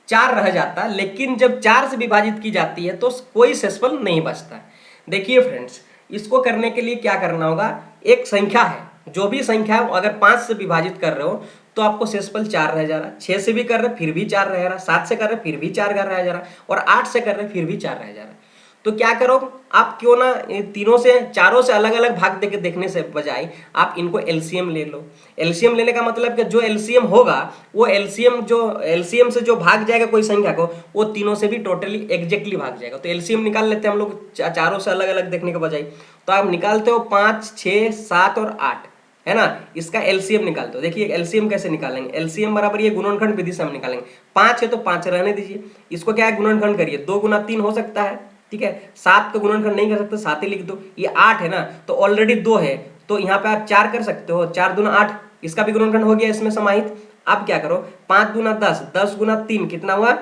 4 रह जाता है, लेकिन जब 4 से विभाजित की जाती है तो कोई शेषफल नहीं बचता। देखिए फ्रेंड्स, इसको करने के लिए क्या करना होगा, एक संख्या है, जो भी संख्या अगर 5 से विभाजित कर रहे हो तो आपको शेषफल 4 रह जा रहा है, 6 से भी कर रहे फिर भी 4 रह रहा, 7 से कर रहे फिर भी 4 रह जा रहा और 8 से कर रहे फिर भी 4 रह जा रहा है। तो क्या करो, आप क्यों ना तीनों से चारों से अलग अलग भाग देके देखने से बजाय आप इनको एलसीएम ले लो। एलसीएम लेने का मतलब कि जो एलसीएम होगा वो एलसीएम से जो भाग जाएगा कोई संख्या को वो तीनों से भी टोटली एग्जैक्टली भाग जाएगा। तो एलसीएम निकाल लेते हैं हम लोग चारों से अलग अलग देखने के बजाय। तो आप निकालते हो 5 6 7 और 8 है ना, इसका एलसीएम निकाल दो। देखिए एलसीएम कैसे निकालेंगे, एलसीएम बराबर ये गुणनखंड विधि से हम निकालेंगे। 5 है तो 5 रहने दीजिए, इसको क्या है गुणनखंड करिए, 2 गुना 3 हो सकता है। ठीक है, 7 का गुणनखंड नहीं कर सकते 7 ही लिख दो। ये 8 है ना तो ऑलरेडी 2 है तो यहाँ पे आप 4 कर सकते हो, 4 दूना 8, इसका भी गुणनखंड हो गया इसमें समाहित। अब क्या करो 5 दूना 10, 10 गुना 3 कितना हुआ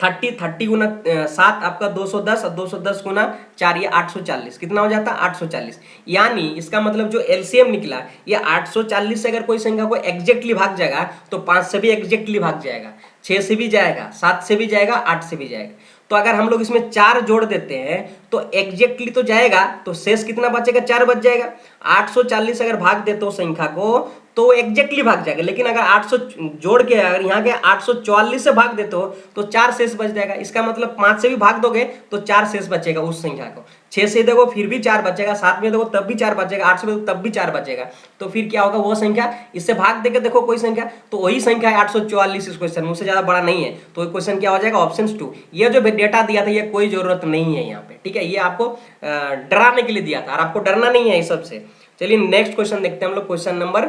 30, 30 गुना 7 आपका 210 और 210 गुना 4 ये 840, कितना हो जाता 840। यानी इसका मतलब जो एलसीएम निकला ये 840 से अगर कोई संख्या को एग्जैक्टली भाग जाएगा तो 5 से भी एग्जैक्टली भाग जाएगा, 6 से भी जाएगा, 7 से भी जाएगा, 8 से भी जाएगा। तो अगर हम लोग इसमें 4 जोड़ देते हैं तो एग्जैक्टली तो जाएगा तो शेष कितना बचेगा 4 बच जाएगा। 840 अगर भाग देते हो संख्या को तो एग्जैक्टली भाग जाएगा, लेकिन अगर 800 जोड़ के अगर यहाँ के 844 से भाग देते हो तो 4 शेष बच जाएगा। इसका मतलब 5 से भी भाग दोगे तो 4 शेष बचेगा उस संख्या को, 6 से देखो फिर भी 4 बचेगा, 7 में देखो तब भी 4 बचेगा, 8 से देखो तब भी 4 बचेगा। तो फिर क्या होगा, वो संख्या इससे भाग देकर देखो कोई संख्या तो वही संख्या है 844 इस क्वेश्चन में, उससे ज्यादा बड़ा नहीं है। तो क्वेश्चन क्या हो जाएगा ऑप्शन 2। ये जो डेटा दिया था ये कोई जरूरत नहीं है यहाँ पे, ठीक है, ये आपको डराने के लिए दिया था और आपको डरना नहीं है इस सबसे। चलिए नेक्स्ट क्वेश्चन देखते हैं हम लोग, क्वेश्चन नंबर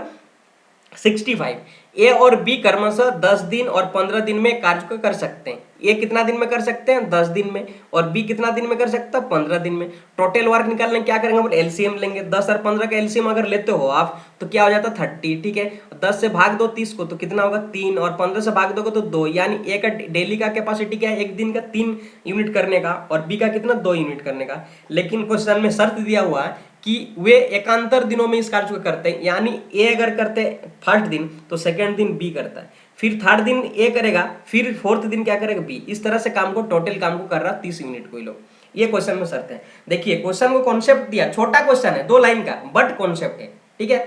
65। ए और बी क्रमशः 10 दिन और 15 दिन में कार्य को कर सकते हैं। ए कितना दिन में कर सकते हैं 10 दिन में और बी कितना दिन में कर सकता है 15 दिन में। टोटल वर्क निकालने क्या करेंगे हम एलसीएम लेंगे। 10 और 15 का एलसीएम अगर लेते हो आप तो क्या हो जाता है 30। ठीक है, 10 से भाग दो 30 को तो कितना होगा 3 और 15 से भाग दोगे तो 2, यानी ए का डेली का कैपेसिटी क्या है एक दिन का 3 यूनिट करने का और बी का कितना 2 यूनिट करने का। लेकिन क्वेश्चन में शर्त दिया हुआ है कि वे एकांतर दिनों में इस कार्य को करते हैं, यानी ए अगर करते फर्स्ट दिन तो सेकंड दिन बी करता है, फिर थर्ड दिन ए करेगा, फिर फोर्थ दिन क्या करेगा बी। इस तरह से काम को टोटल काम को कर रहा 30 यूनिट कोई लोग। ये क्वेश्चन में शर्त है। देखिए क्वेश्चन को कॉन्सेप्ट दिया, छोटा क्वेश्चन है 2 लाइन का बट कॉन्सेप्ट है। ठीक है,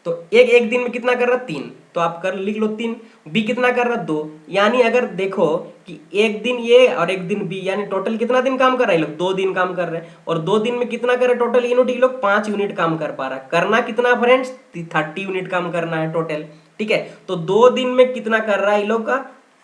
तो एक दिन में कितना कर रहा 3 तो आप कर लिख लो 3। बी कितना कर रहा 2, यानी अगर देखो कि एक दिन ये और एक दिन बी, यानी टोटल कितना दिन काम कर रहा है ये लोग 2 दिन काम कर रहे हैं और 2 दिन में कितना कर रहे हैं टोटल यूनिट ये लोग 5 यूनिट काम कर पा रहा है। करना कितना फ्रेंड्स 30 यूनिट काम करना है टोटल। ठीक है, तो 2 दिन में कितना कर रहा है ये लोग का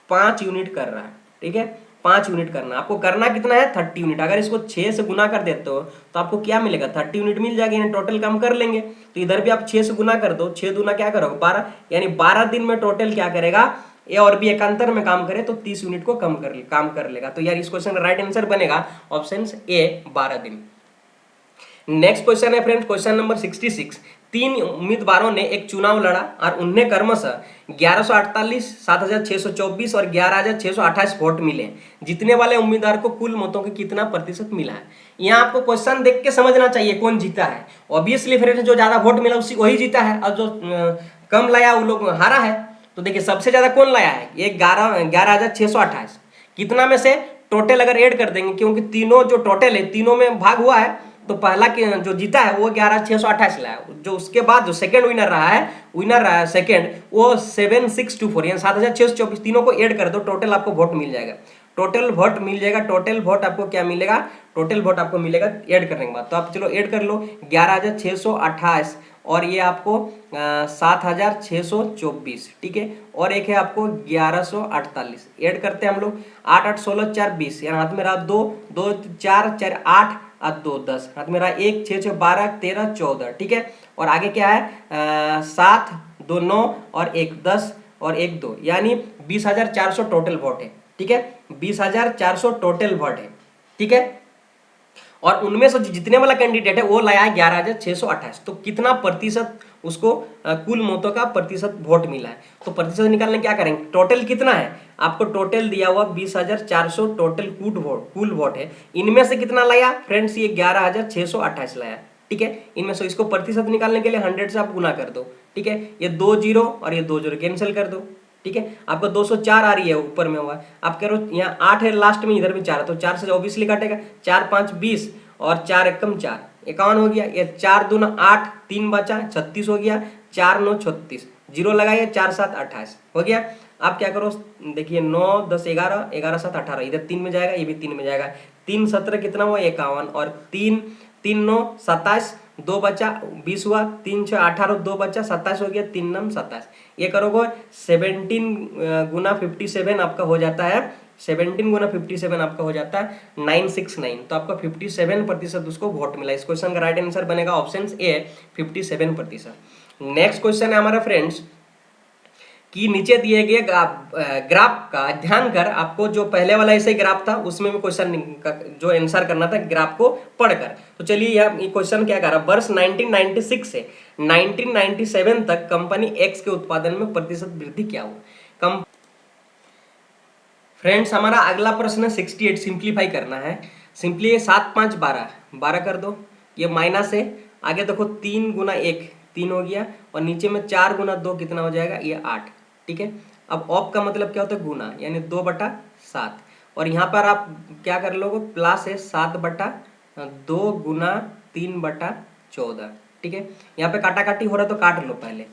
5 यूनिट कर रहा है। ठीक है, 5 यूनिट करना, आपको करना कितना है 30 यूनिट। अगर इसको 6 से गुना कर देते हो तो आपको क्या मिलेगा 30 यूनिट मिल जाएगी, यानी टोटल काम कर लेंगे। तो इधर भी आप 6 से गुना कर दो, 6 दूना क्या करोगे 12, यानी 12 दिन में टोटल क्या करेगा ए और बी एकांतर में काम करे तो 30 यूनिट को काम कर लेगा। तो यार इस क्वेश्चन का राइट आंसर बनेगा ऑप्शन ए 12 दिन। नेक्स्ट क्वेश्चन है फ्रेंड्स क्वेश्चन नंबर 66। तीन उम्मीदवारों ने एक चुनाव लड़ा और उन्हें क्रमशः 1148, 7624 और 11628 वोट मिले। जीतने वाले उम्मीदवार को कुल मतों के कितना प्रतिशत मिला है। यहाँ आपको क्वेश्चन देख के समझना चाहिए कौन जीता है। ऑब्वियसली फ्रेंड्स जो ज्यादा वोट मिला उसी वही जीता है, और जो कम लाया वो लोग हारा है। तो देखिए सबसे ज्यादा कौन लाया है, ये 11,628। कितना में से टोटल अगर ऐड कर देंगे, क्योंकि तीनों जो टोटल है तीनों में भाग हुआ है, तो पहला जो जीता है वो 11,628 लाया। जो उसके बाद जो सेकंड विनर रहा है सेकंड, वो 7,624 यानी 7,624। तीनों को ऐड कर दो, टोटल आपको वोट मिल जाएगा। टोटल वोट आपको क्या मिलेगा, टोटल वोट आपको मिलेगा ऐड करने के बाद। तो आप चलो ऐड कर लो, 11,628 और ये आपको 7,624, ठीक है। और एक है आपको 1148, ऐड करते हैं हम लोग। 8 8 16 4 20, यानी हाथ में रहा 2 2 4 4 8 और 2 10, हाथ में रहा 1 6 6 12 13 14, ठीक है। और आगे क्या है 7 2 9 और 1 10 और 1 2, यानी 20,400 टोटल वोट है, ठीक है। 20,400 टोटल वोट है, ठीक है। और उनमें से जितने वाला कैंडिडेट है वो लाया है 11,628। तो कितना प्रतिशत उसको कुल मतों का प्रतिशत वोट मिला है। तो प्रतिशत निकालने क्या करेंगे, टोटल कितना है आपको, टोटल दिया हुआ 20,400 टोटल कुल वोट है। इनमें से कितना लाया फ्रेंड्स, ये 11,628 लाया, ठीक है। इनमें से इसको प्रतिशत निकालने के लिए 100 से आप गुना कर दो, ठीक है। ये 2 जीरो और ये 2 जीरो कैंसिल कर दो, ठीक है। आपको 204 आ रही है ऊपर में हुआ, आप कह रहे हो यहाँ 8 है लास्ट में, इधर भी 4 है, तो 4 से ऑब्वियसली काटेगा। 4 5 20 और 4 एकम 4 51 हो गया। ये 4 दूना 8, 3 बचा 36 हो गया। 4 9 36, जीरो लगाइए, 4 7 28 हो गया। आप क्या करो, देखिए 9 10 11 11 7 18, इधर 3 में जाएगा, ये भी 3 में जाएगा। 3 17 कितना हुआ 51, और 3 3 9 27, 2 बचा 20 हुआ, 3 6 18, 2 बचा 27 हो गया, 3 9 27। ये करोगे 17 गुना 57 आपका हो जाता है, 17 गुना 57 आपका हो जाता है 969। तो आपका 57% उसको वोट मिला। इस क्वेश्चन का राइट आंसर बनेगा ऑप्शन ए 57%। नेक्स्ट क्वेश्चन है हमारा फ्रेंड्स कि नीचे दिए गए ग्राफ का ध्यान कर आपको जो पहले वाला ऐसे ग्राफ था उसमें भी क्वेश्चन जो आंसर करना था ग्राफ को पढ़कर। तो चलिए ये क्वेश्चन क्या कर रहा है, वर्ष 1996 से 1997 तक कंपनी एक्स के उत्पादन में प्रतिशत वृद्धि क्या हुआ। फ्रेंड्स हमारा अगला प्रश्न है 68, सिंप्लीफाई करना है। सिंपली 7 5 12 12 कर दो, ये माइनस है। आगे देखो 3 गुना 1 3 हो गया, और नीचे में 4 गुना 2 कितना हो जाएगा, ये 8, ठीक है। अब ऑफ का मतलब क्या होता है, गुना, यानी 2/7। और यहाँ पर आप क्या कर लोगे, प्लस है 7/2 गुना 3/14, ठीक है। यहाँ पे काटा काटी हो रहा तो काट लो पहले।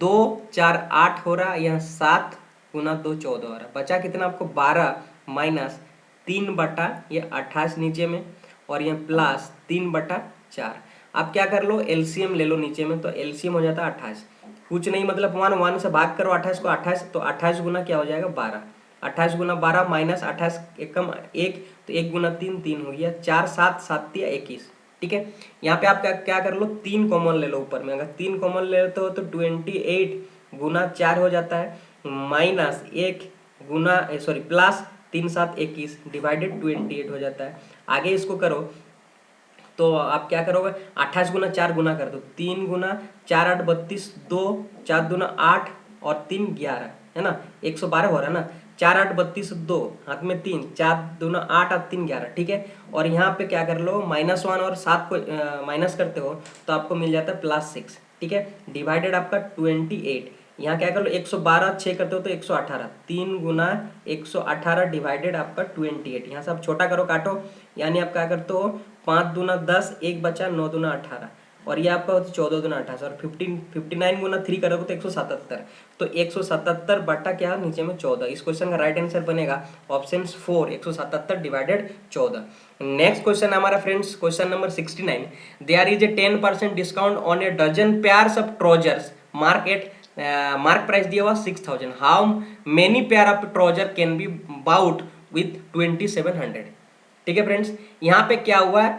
2 4 8 हो रहा, यहाँ 7 गुना 2 14 हो रहा, बचा कितना आपको 12 माइनस 3/28 नीचे में, और यहाँ प्लस 3/4। आप क्या कर लो, एलसीएम ले लो नीचे में, तो एलसीएम हो जाता है 28। कुछ नहीं मतलब 1 से भाग करो 28 को, 28 तो 28 गुना क्या हो जाएगा 12। 28 गुना 12 माइनस 28 एकम 1, तो 1 गुना 3 3 हो गया। 4 7 7 21, ठीक है। यहाँ पे आप क्या कर लो, 3 कॉमन ले लो ऊपर में। अगर 3 कॉमन लेते हो तो 28 गुना 4 हो जाता है, माइनस 1 गुना सॉरी प्लस 3 7 21 डिवाइडेड 28 हो जाता है। आगे इसको करो तो आप क्या करोगे, 28 गुना 4 गुना कर दो, 3 गुना 4 8 32, 2 4 दूना 8 और 3 11, है ना, 112 हो रहा है ना। 4 8 32, 2 हाथ में 3, 4 दूना 8 और 3 11, ठीक है। और यहाँ पे क्या कर लो, -1 और 7 को माइनस करते हो तो आपको मिल जाता है +6, ठीक है। डिवाइडेड आपका 28, यहाँ क्या कर लो 112 6 करते हो तो 118, 3 गुना 118 डिवाइडेड आपका 28। यहाँ से आप छोटा करो काटो, यानी आप क्या करते हो 5 दूना 10, 1 बचा 9 दूना 18, और ये आपका होता है 14 दूना 28, और 59 गुना 3 करोगे तो 177। तो 177 बटा क्या नीचे में 14। इस क्वेश्चन का राइट आंसर बनेगा ऑप्शन 4 177 डिवाइडेड 14। नेक्स्ट क्वेश्चन हमारा friends question number 69, there is a 10% discount on a dozen pairs of trousers mark price दिया हुआ 6000, how many pair of trouser can be bought with 2700, ठीक है friends. यहाँ पे क्या हुआ है,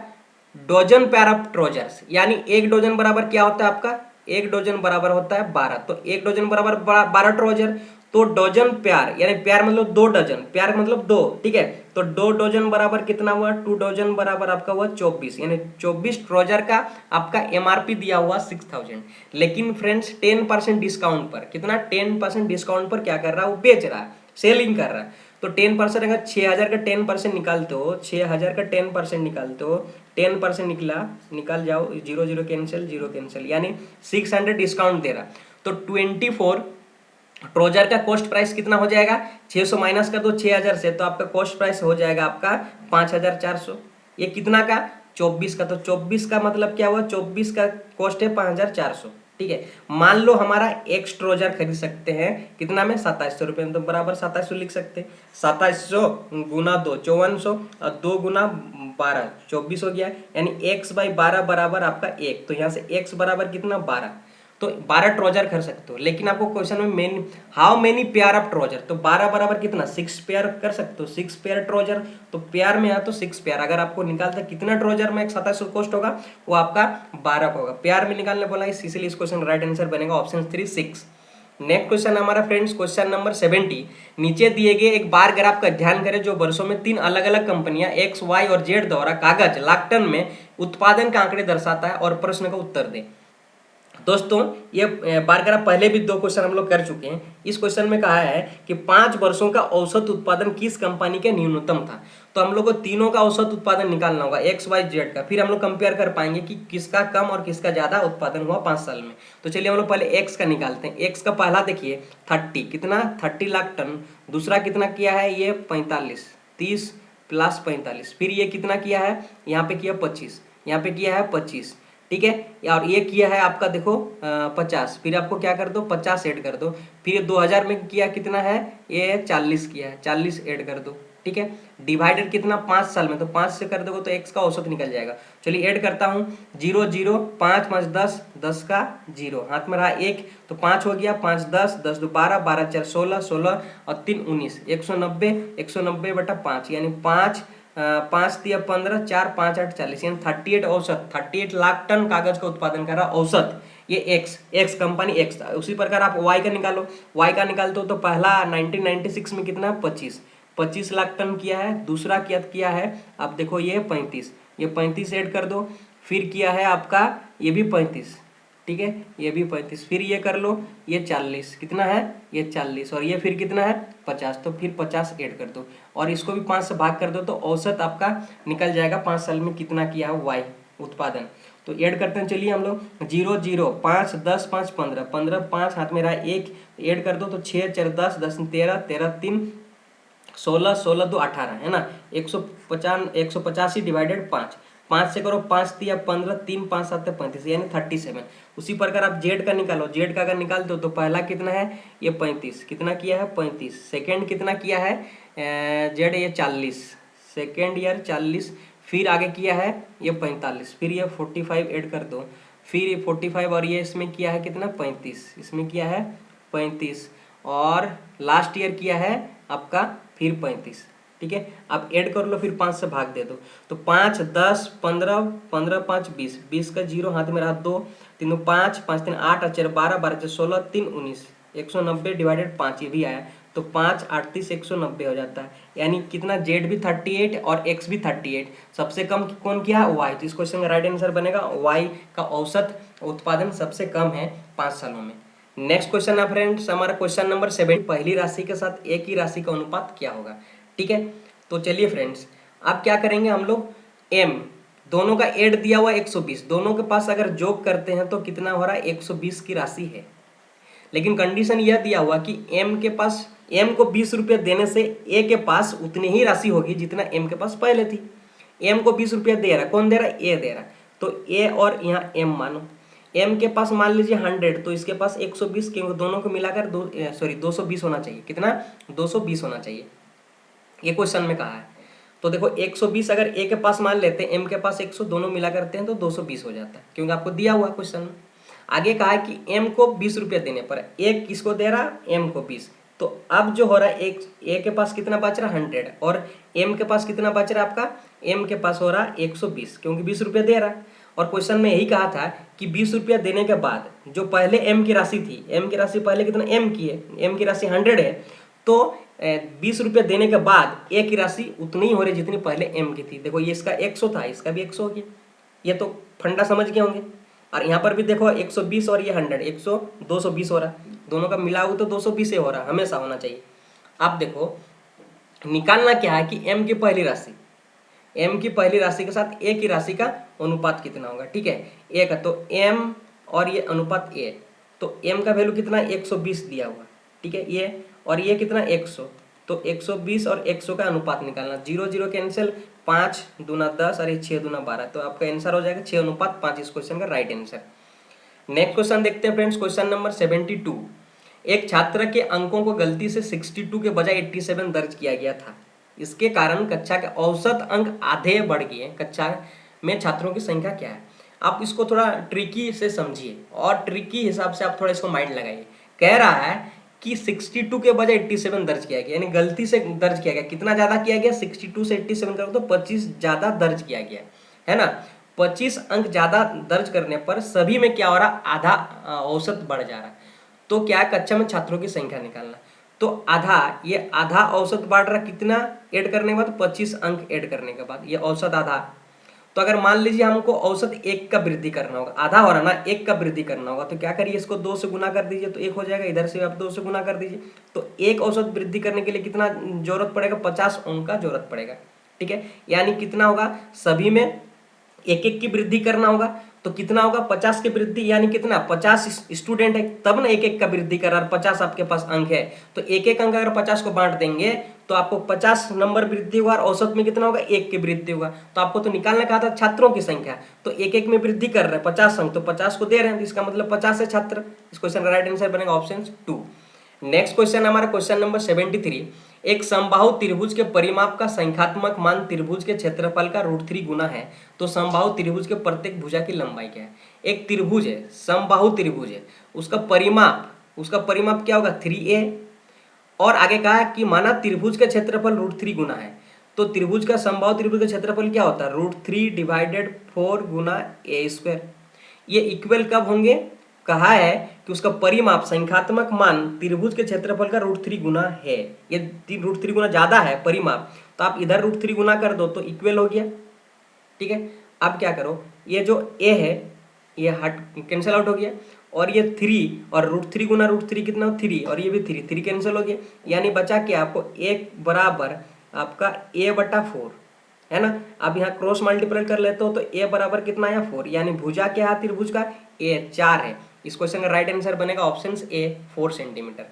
डोजन पेयर ऑफ ट्राउजर्स, यानी 1 डोजन बराबर क्या होता है आपका, 1 डोजन बराबर होता है 12, तो 1 डोजन बराबर 12 ट्राउजर। तो डोजन पेयर यानी पेयर मतलब 2 डजन, पेयर मतलब 2, ठीक है। तो 2 डजन बराबर कितना हुआ, 2 डजन बराबर आपका हुआ 24, यानी 24 ट्राउजर का आपका एमआरपी दिया हुआ 6000। लेकिन फ्रेंड्स 10% डिस्काउंट पर, कितना 10% डिस्काउंट पर क्या कर रहा है, वो बेच रहा है, सेलिंग कर रहा है। तो 10% अगर 6000 का 10% निकालते हो, 6000 का 10% निकालते हो, 10% निकला, निकाल जाओ, zero zero cancel, zero cancel, यानी 600 डिस्काउंट दे रहा। तो 24 ट्रोजर का कॉस्ट प्राइस कितना हो जाएगा, 600 माइनस कर दो 6000 से, तो आपका कॉस्ट प्राइस हो जाएगा आपका 5400। ये कितना का, 24 का, तो 24 का मतलब क्या हुआ, 24 का कॉस्ट है 5400। ठीक है, मान लो हमारा एक्स ट्रोजर खरीद सकते हैं कितना में, 2700 रुपये में, तो बराबर 2700 लिख सकते हैं। 2700 गुना 2 5400 और 2 गुना 12 24 हो गया, यानी x बाई 12 बराबर आपका 1। तो यहाँ से x बराबर कितना, 12। तो 12 ट्रोजर कर सकते हो, लेकिन आपको क्वेश्चन में main how many pair of trouser, तो 12 बराबर कितना, 6 पेयर कर सकते हो, 6 पेयर ट्रोजर। तो पेयर में है तो 6 पेयर, अगर आपको निकालता कितना ट्रोजर में एक 2700 कॉस्ट होगा, वो आपका 12 होगा, पेयर में निकालने बोला, इसलिए इस क्वेश्चन राइट आंसर बनेगा ऑप्शन 3 6। नेक्स्ट क्वेश्चन हमारा फ्रेंड्स क्वेश्चन नंबर 70। नीचे दिए गए एक बार ग्राफ का ध्यान करें जो वर्षों में 3 अलग अलग कंपनियां एक्स वाई और जेड द्वारा कागज लाख टन में उत्पादन का आंकड़े दर्शाता है, और प्रश्न का उत्तर दें। दोस्तों ये बार ग्राफ पहले भी 2 क्वेश्चन हम लोग कर चुके हैं। इस क्वेश्चन में कहा है कि 5 वर्षों का औसत उत्पादन किस कंपनी के न्यूनतम था। तो हम लोग को तीनों का औसत उत्पादन निकालना होगा, एक्स वाई जेड का, फिर हम लोग कंपेयर कर पाएंगे कि किसका कम और किसका ज्यादा उत्पादन हुआ 5 साल में। तो चलिए हम लोग पहले एक्स का निकालते हैं। एक्स का पहला देखिए 30, कितना 30 लाख टन। दूसरा कितना किया है, ये 45, 30 प्लस 45, फिर ये कितना किया है, यहाँ पे किया 25, यहाँ पे किया है 25, ठीक है। और ये किया है आपका देखो 50, फिर आपको क्या कर दो 50 ऐड कर दो, फिर 2000 में किया कितना है, ये 40 किया है, 40 ऐड कर दो, ठीक है। डिवाइडेड कितना 5 साल में, तो 5 से कर दोगे तो एक्स का औसत निकल जाएगा। चलिए ऐड करता हूँ, 0 0 5 5 10, 10 का 0 हाथ में रहा 1, तो 5 हो गया, 5 10, 10 2 12, 12 4 16, 16 और 3 19, 190, 190 बटा 5, यानी 5 5 दिया 15, 4 5 8 40, यानी 38 औसत, 38 लाख टन कागज का उत्पादन कर रहा औसत। ये एक्स कंपनी एक्स था। उसी प्रकार आप वाई का निकालो, वाई का निकालते हो तो पहला 1996 में कितना 25 लाख टन किया है। दूसरा किया है आप देखो ये 35, ये 35 ऐड कर दो, फिर किया है आपका ये भी 35, ठीक है, ये भी 35, फिर ये कर लो ये 40, कितना है ये 40, और ये फिर कितना है 50, तो फिर 50 ऐड कर दो, और इसको भी 5 से भाग कर दो, तो औसत आपका निकल जाएगा 5 साल में कितना किया है वाई उत्पादन। तो ऐड करते हैं, चलिए हम लोग 0 0 5 10 5 15, 15 5 हाथ में रहा 1, ऐड कर दो तो 6 4 10, 10 13, 13 3 16, 16 2 18, है ना। 185 डिवाइडेड 5, 5 से करो, 5 दिया 15, 3 5 7 35, यानी 37। उसी प्रकार आप जेड का निकालो, जेड का अगर निकालते हो तो पहला कितना है ये 35, कितना किया है 35, सेकेंड कितना किया है जेड ये 40, सेकेंड ईयर 40, फिर आगे किया है ये 45, फिर ये 45 ऐड कर दो, फिर ये 45, और ये इसमें किया है कितना 35, इसमें किया है 35, और लास्ट ईयर किया है आपका फिर 35, ठीक है। आप ऐड कर लो, फिर 5 से भाग दे दो, तो 5 10 15, 15 5 20, 20 का 0 हाथ में रहा 2, 3 5 5 3 8 4 12, 12 16, 3 19, 190 डिवाइडेड 5, ये भी आया, तो 5 8 30 190 हो जाता है, यानी कितना जेड भी 38 और एक्स भी 38। सबसे कम कौन किया है वाई, तो इस क्वेश्चन का राइट आंसर बनेगा वाई का औसत उत्पादन सबसे कम है 5 सालों में। नेक्स्ट क्वेश्चन है फ्रेंड्स हमारा क्वेश्चन नंबर 7, पहली राशि के साथ एक ही राशि का अनुपात क्या होगा, ठीक है। तो चलिए फ्रेंड्स अब क्या करेंगे हम लोग, m दोनों का ऐड दिया हुआ 120, दोनों के पास अगर जोग करते हैं तो कितना हो रहा है 120 की राशि है, लेकिन कंडीशन यह दिया हुआ कि m के पास, m को 20 रुपये देने से a के पास उतनी ही राशि होगी जितना m के पास पहले थी। m को 20 रुपये दे रहा, कौन दे रहा, a दे रहा, तो a और यहाँ m मानो, m के पास मान लीजिए 100, तो इसके पास 120, क्योंकि दोनों को मिलाकर 220 होना चाहिए, कितना 220 होना चाहिए, ये क्वेश्चन में कहा है। तो देखो 120 अगर a के पास मान लेते हैं, m के पास 100, दोनों मिला करते हैं तो 220 हो जाता है, क्योंकि आपको दिया हुआ क्वेश्चन में। आगे कहा है कि m को 20 रुपये देने पर एक किसको दे रहा, m को 20, तो अब जो हो रहा है एक a के पास कितना बच रहा 100, और m के पास कितना बच रहा है आपका, m के पास हो रहा 120, क्योंकि 20 रुपये दे रहा। और क्वेश्चन में यही कहा था कि 20 रुपया देने के बाद जो पहले m की राशि थी, m की राशि पहले कितना m की है, m की राशि 100 है, तो 20 रुपये देने के बाद ए की राशि उतनी ही हो रही जितनी पहले एम की थी। देखो ये इसका 100 था, इसका भी 100 हो गया। ये तो फंडा समझ गए होंगे। और यहाँ पर भी देखो 120 और ये 100, 100 220 हो रहा, दोनों का मिला हुआ तो 220 हो रहा, हमेशा होना चाहिए। आप देखो निकालना क्या है कि एम की पहली राशि, एम की पहली राशि के साथ ए की राशि का अनुपात कितना होगा। ठीक है, ए का तो एम और ये अनुपात ए, तो एम का वैल्यू कितना 120 दिया हुआ। ठीक है, ये और ये कितना 100, तो 120 और 100 का अनुपात निकालना। 0 0 कैंसिल, 5 दूना 10 और ये 6 दूना 12, तो आपका आंसर हो जाएगा 6:5 इस क्वेश्चन का राइट आंसर। नेक्स्ट क्वेश्चन देखते हैं फ्रेंड्स, क्वेश्चन नंबर 72। एक छात्र के अंकों को गलती से 62 के बजाय 87 दर्ज किया गया था। इसके कारण कक्षा के औसत अंक आधे बढ़ गए। कक्षा में छात्रों की संख्या क्या है। आप इसको थोड़ा ट्रिकी से समझिए और ट्रिकी हिसाब से आप थोड़ा इसको माइंड लगाइए। कह रहा है कि 62 के बजाय 87 दर्ज किया गया, यानी गलती से दर्ज किया गया। कितना ज्यादा किया गया, 62 से 87 करो तो 25 ज्यादा दर्ज किया गया है ना। 25 अंक ज्यादा दर्ज करने पर सभी में क्या हो रहा, आधा औसत बढ़ जा रहा। तो क्या कक्षा में छात्रों की संख्या निकालना, तो आधा, ये आधा औसत बढ़ रहा कितना ऐड करने के बाद, 25 अंक ऐड करने के बाद ये औसत आधा। तो अगर मान लीजिए हमको औसत 1 का वृद्धि करना होगा, आधा हो रहा ना, 1 का वृद्धि करना होगा, तो क्या करिए इसको 2 से गुना कर दीजिए तो 1 हो जाएगा। इधर से आप 2 से गुना कर दीजिए तो 1 औसत वृद्धि करने के लिए कितना जरूरत पड़ेगा, 50 अंक का जरूरत पड़ेगा। ठीक है, यानी कितना होगा, सभी में 1 1 की वृद्धि करना होगा, तो कितना होगा 50 की वृद्धि, यानी कितना 50 स्टूडेंट है तब ना 1 1 का वृद्धि कर रहा, 50 आपके पास अंक है, तो 1 1 अंक अगर 50 को बांट देंगे तो आपको 50 नंबर वृद्धि होगा और औसत में कितना होगा, 1 की वृद्धि होगा। तो आपको तो निकालना कहा था छात्रों की संख्या, तो 1 1 में वृद्धि कर रहे हैं 50 अंक, तो 50 को दे रहे हैं, तो इसका मतलब 50 है छात्र। इस क्वेश्चन का राइट आंसर बनेगा ऑप्शन 2। नेक्स्ट क्वेश्चन हमारा क्वेश्चन नंबर 73। एक समबाहु त्रिभुज के परिमाप का संख्यात्मक मान त्रिभुज के क्षेत्रफल का √3 गुना है, तो समबाहु त्रिभुज के प्रत्येक भुजा की लंबाई क्या है। एक त्रिभुज है, समबाहु त्रिभुज है, उसका परिमाप क्या होगा 3a, और आगे कहा कि माना त्रिभुज का क्षेत्रफल √3 गुना है, तो त्रिभुज का समबाहु त्रिभुज का क्षेत्रफल क्या होता है, √3 / 4 गुना a²। ये इक्वल कब होंगे, कहा है कि उसका परिमाप संख्यात्मक मान त्रिभुज के क्षेत्रफल का √3 गुना है। ये √3 गुना ज्यादा है परिमाप, तो आप इधर √3 गुना कर दो तो इक्वल हो गया। ठीक है, अब क्या करो, ये जो a है ये हट कैंसिल आउट हो गया, और ये 3 और √3 गुना √3 कितना हो 3, और ये भी 3 कैंसिल हो गया, यानी बचा क्या आपको 1 बराबर आपका a/4 है ना। अब यहाँ क्रॉस मल्टीप्लाई कर लेते हो तो a बराबर कितना है 4, यानी भुजा क्या है त्रिभुज का, a 4 है। इस क्वेश्चन का राइट आंसर बनेगा option A 4 centimetre.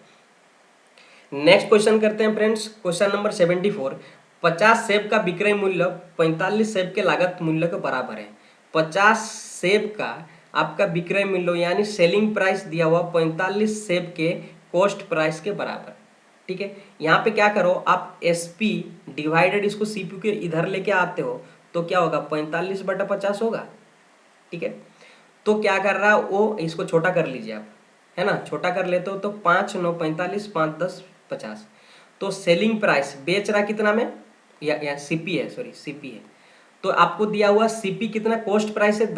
Next question करते हैं फ्रेंड्स, क्वेश्चन नंबर 74। 50 सेब का विक्रय मूल्य 45 सेब के लागत मूल्य के बराबर है। 50 सेब का आपका विक्रय मूल्य यानी सेलिंग प्राइस दिया हुआ 45 सेब के कॉस्ट प्राइस के बराबर। ठीक है, यहाँ पे क्या करो आप SP डिवाइडेड इसको CPU के इधर लेके आते हो तो क्या होगा 45/50 होगा। ठीक है, तो क्या कर रहा है वो, इसको छोटा कर लीजिए आप, है ना, छोटा कर लेते हो तो 5 9 45, 5 10 50। तो सेलिंग प्राइस बेच रहा कितना में, या CP है, सॉरी CP है, तो आपको दिया हुआ CP कितना, कॉस्ट प्राइस है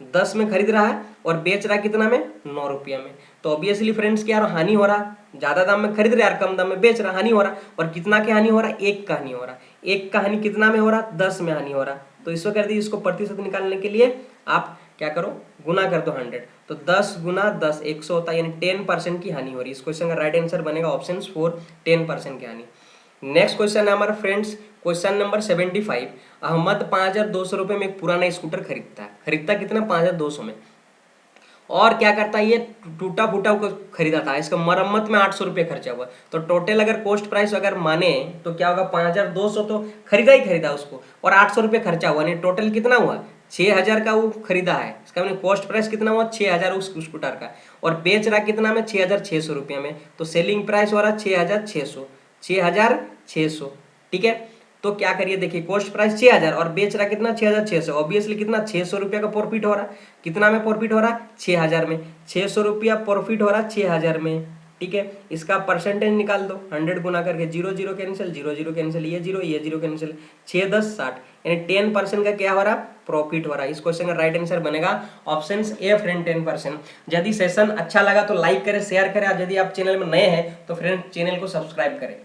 10 में खरीद रहा है और बेच रहा है कितना में 9 रुपया में। तो ऑब्वियसली फ्रेंड्स क्या हानि हो रहा, ज्यादा दाम में खरीद रहा है कम दाम में बेच रहा, हानि हो रहा। और कितना की हानि हो रहा, 1 का हानि हो रहा। 1 का हानि कितना में हो रहा, 10 में हानि हो रहा। तो इसको कर दीजिए, इसको प्रतिशत निकालने के लिए आप क्या करो गुना कर दो 100, तो 10 गुना 10 100 होता है, यानी 10% की हानि हो रही है। इस क्वेश्चन का राइट आंसर बनेगा ऑप्शन 4 10% की हानि। नेक्स्ट क्वेश्चन है हमारा फ्रेंड्स क्वेश्चन नंबर 75। अहमद 5200 रुपये में एक पुराना स्कूटर खरीदता कितना 5200 में, और क्या करता है ये टूटा फूटा को खरीदा था, इसका मरम्मत में 800 रुपये खर्चा हुआ। तो टोटल अगर कॉस्ट प्राइस अगर माने तो क्या होगा 5200 तो खरीदा ही खरीदा उसको, और 800 रुपये खर्चा हुआ, नहीं टोटल कितना हुआ 6000 का वो खरीदा है। इसका मैंने कॉस्ट प्राइस कितना हुआ 6000 उस स्कूटर का, और बेच रहा कितना में 6600 रुपये में। तो सेलिंग प्राइस हो रहा 6600। ठीक है, तो क्या करिए देखिए कॉस्ट प्राइस 6000 और बेच रहा कितना 6600, ऑब्वियसली कितना 600 रुपया का प्रॉफिट हो रहा। कितना में प्रॉफिट हो रहा 6000 में, 600 रुपया प्रॉफिट हो रहा 6000 में। ठीक है, इसका परसेंटेज निकाल दो 100 गुना करके, 0 0 कैंसिल, 0 0 कैंसिल, ये 0 कैंसिल, 6 10 60, यानी 10% का क्या हो रहा प्रॉफिट हो रहा है। इस क्वेश्चन का राइट आंसर बनेगा ऑप्शन ए फ्रेंड 10%। यदि सेशन अच्छा लगा तो लाइक करें शेयर करें, और यदि आप चैनल में नए हैं तो फ्रेंड चैनल को सब्सक्राइब करें।